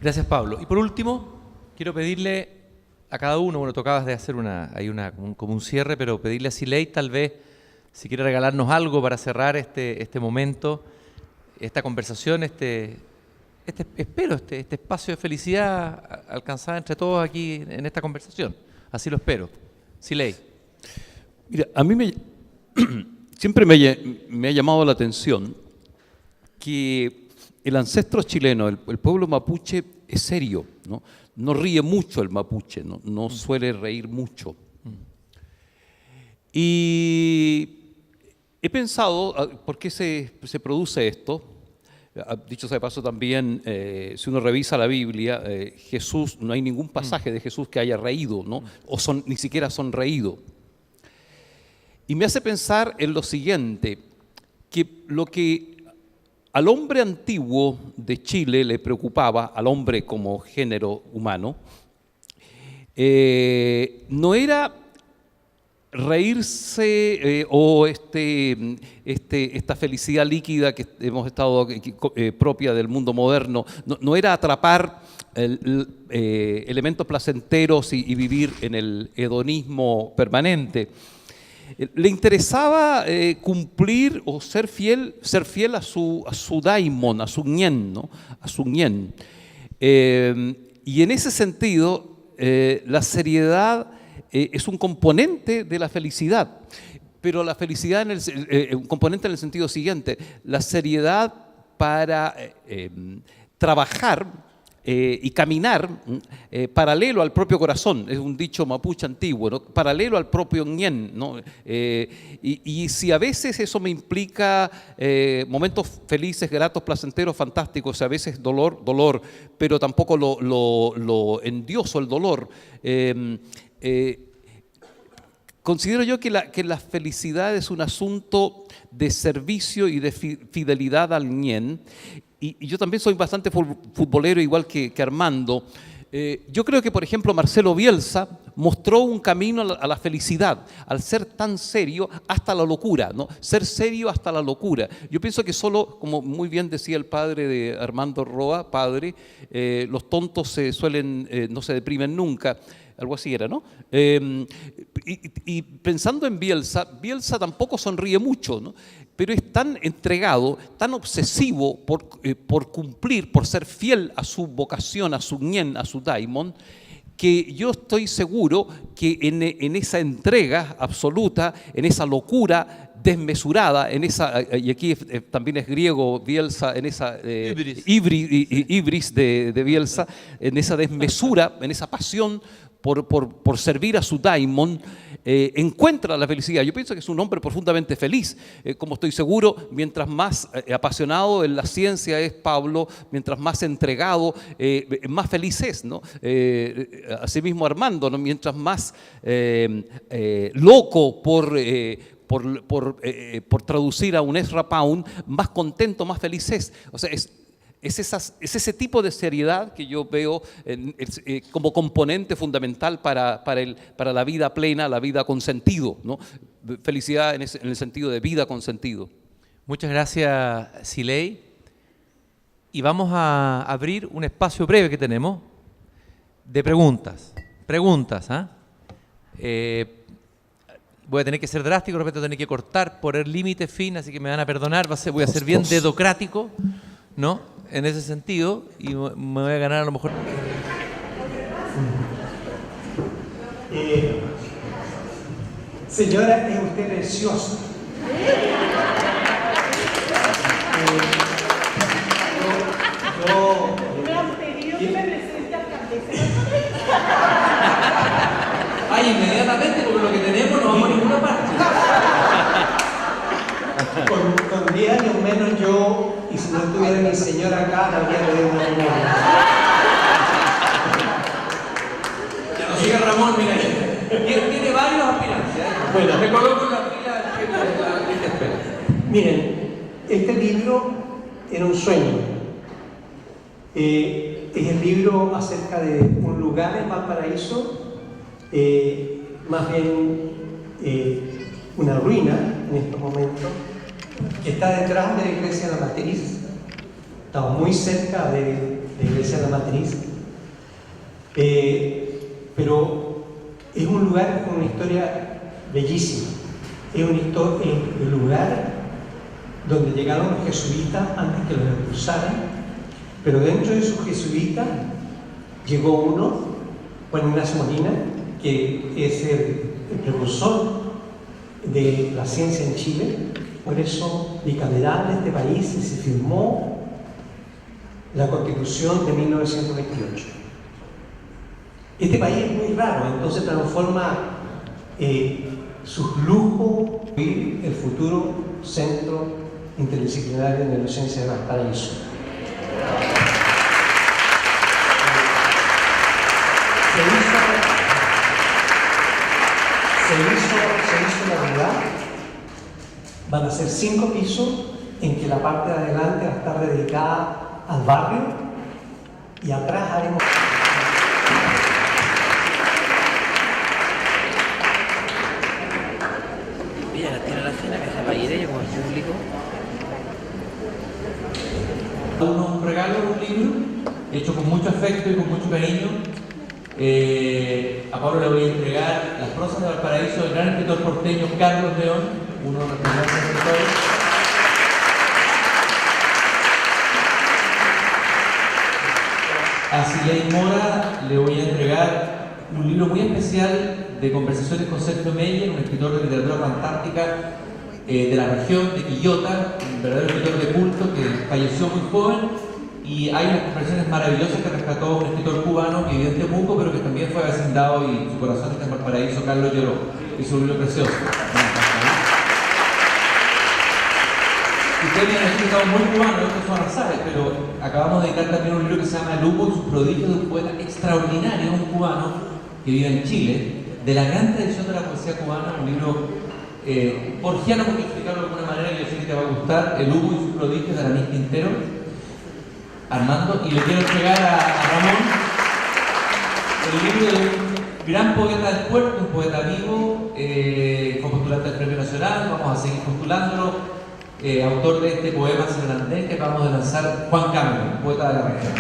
Gracias, Pablo. Y por último, quiero pedirle a cada uno, bueno, tú acabas de hacer como un cierre, pero pedirle a Siley tal vez, si quiere regalarnos algo para cerrar este momento, esta conversación, este espacio de felicidad alcanzada entre todos aquí en esta conversación. Así lo espero. Siley. Mira, a mí siempre me ha llamado la atención que el ancestro chileno, el pueblo mapuche, es serio, ¿no? No ríe mucho el mapuche, no suele reír mucho. Y he pensado, ¿por qué se produce esto? Dicho sea de paso también, si uno revisa la Biblia, Jesús, no hay ningún pasaje de Jesús que haya reído, ¿no? O ni siquiera sonreído. Y me hace pensar en lo siguiente, que lo que al hombre antiguo de Chile le preocupaba, al hombre como género humano, no era reírse o esta felicidad líquida que hemos estado propia del mundo moderno, no era atrapar elementos placenteros y vivir en el hedonismo permanente. Le interesaba cumplir o ser fiel a su daimon, a su ñen, ¿no? A su ñen. Y en ese sentido, la seriedad es un componente de la felicidad, pero la felicidad un componente en el sentido siguiente, la seriedad para trabajar y caminar paralelo al propio corazón, es un dicho mapuche antiguo, ¿no? Paralelo al propio ñen, ¿no? Y si a veces eso me implica momentos felices, gratos, placenteros, fantásticos, a veces dolor, pero tampoco lo endioso el dolor. Considero yo que la felicidad es un asunto de servicio y de fidelidad al ñen, y yo también soy bastante futbolero, igual que Armando. Yo creo que, por ejemplo, Marcelo Bielsa mostró un camino a la felicidad, al ser tan serio hasta la locura, ¿no? Ser serio hasta la locura. Yo pienso que solo, como muy bien decía el padre de Armando Roa, los tontos no se deprimen nunca. Algo así era, ¿no? Y pensando en Bielsa tampoco sonríe mucho, ¿no? Pero es tan entregado, tan obsesivo por cumplir, por ser fiel a su vocación, a su ñen, a su daimon, que yo estoy seguro que en esa entrega absoluta, en esa locura desmesurada, y aquí también es griego Bielsa, en esa ibris de Bielsa, en esa desmesura, en esa pasión por servir a su daimon, encuentra la felicidad. Yo pienso que es un hombre profundamente feliz, como estoy seguro, mientras más apasionado en la ciencia es Pablo, mientras más entregado, más feliz es, ¿no? Asimismo Armando, ¿no? Mientras más loco por traducir a un Ezra Pound, más contento, más feliz es. O sea, es ese tipo de seriedad que yo veo como componente fundamental para la vida plena, la vida con sentido, ¿no? Felicidad en el sentido de vida con sentido. Muchas gracias, Siley. Y vamos a abrir un espacio breve que tenemos de preguntas. Voy a tener que ser drástico, de repente tener que cortar, poner límite, fin, así que me van a perdonar. Voy a ser bien dedocrático, ¿no? En ese sentido, y me voy a ganar a lo mejor. Señora, es usted preciosa. Me han pedido que me presente al alcaldesa. vaya inmediatamente porque lo que tenemos no vamos a ninguna parte. Con 10 años menos yo, y si no estuviera mi señora acá, no habría tenido una memoria. Ya no sigue Ramón, mira, tiene varios aspirantes. Bueno. Me coloco en la fila de la lista de espera. Miren, este libro era un sueño. Es el libro acerca de un lugar en Valparaíso, más bien una ruina en estos momentos, que está detrás de la iglesia de la Matriz. Estamos muy cerca de la iglesia de la Matriz, pero es un lugar con una historia bellísima. Es el lugar donde llegaron los jesuitas antes que los expulsaran, pero dentro de esos jesuitas llegó uno, Juan Ignacio Molina, que es el precursor de la ciencia en Chile. Por eso, bicameral de este país, y se firmó la Constitución de 1928. Este país es muy raro, entonces transforma sus lujos en el futuro centro interdisciplinario de neurociencia de Valparaíso. Se hizo la verdad. Van a ser 5 pisos en que la parte de adelante va a estar dedicada al barrio y atrás haremos... Mira, tiene la cena que se va a ir ella con el público. Un regalo, un libro, hecho con mucho afecto y con mucho cariño. A Pablo le voy a entregar Las prosas de Valparaíso del gran escritor porteño Carlos León, uno de los primeros escritores. A Siley Mora le voy a entregar un libro muy especial de conversaciones con Sergio Meyer, un escritor de literatura fantástica de la región de Quillota, un verdadero escritor de culto que falleció muy joven, y hay unas conversaciones maravillosas que rescató un escritor cubano que vivió en Temuco, pero que también fue vecindado y su corazón está en Valparaíso, Carlos Lloró, y su libro precioso. Ustedes me han dicho que estamos muy cubanos, estos son azares, pero acabamos de editar también un libro que se llama El humo y sus prodigios, de un poeta extraordinario, un cubano que vive en Chile, de la gran tradición de la poesía cubana, un libro borgiano, por explicarlo de alguna manera, y yo sé que te va a gustar, El humo y sus prodigios, de Aramis Quintero, Armando, y le quiero entregar a Ramón el libro de un gran poeta del puerto, un poeta vivo, fue postulante del Premio Nacional, vamos a seguir postulándolo, autor de este poema Cervantes que acabamos de lanzar, Juan Cameron, poeta de la región.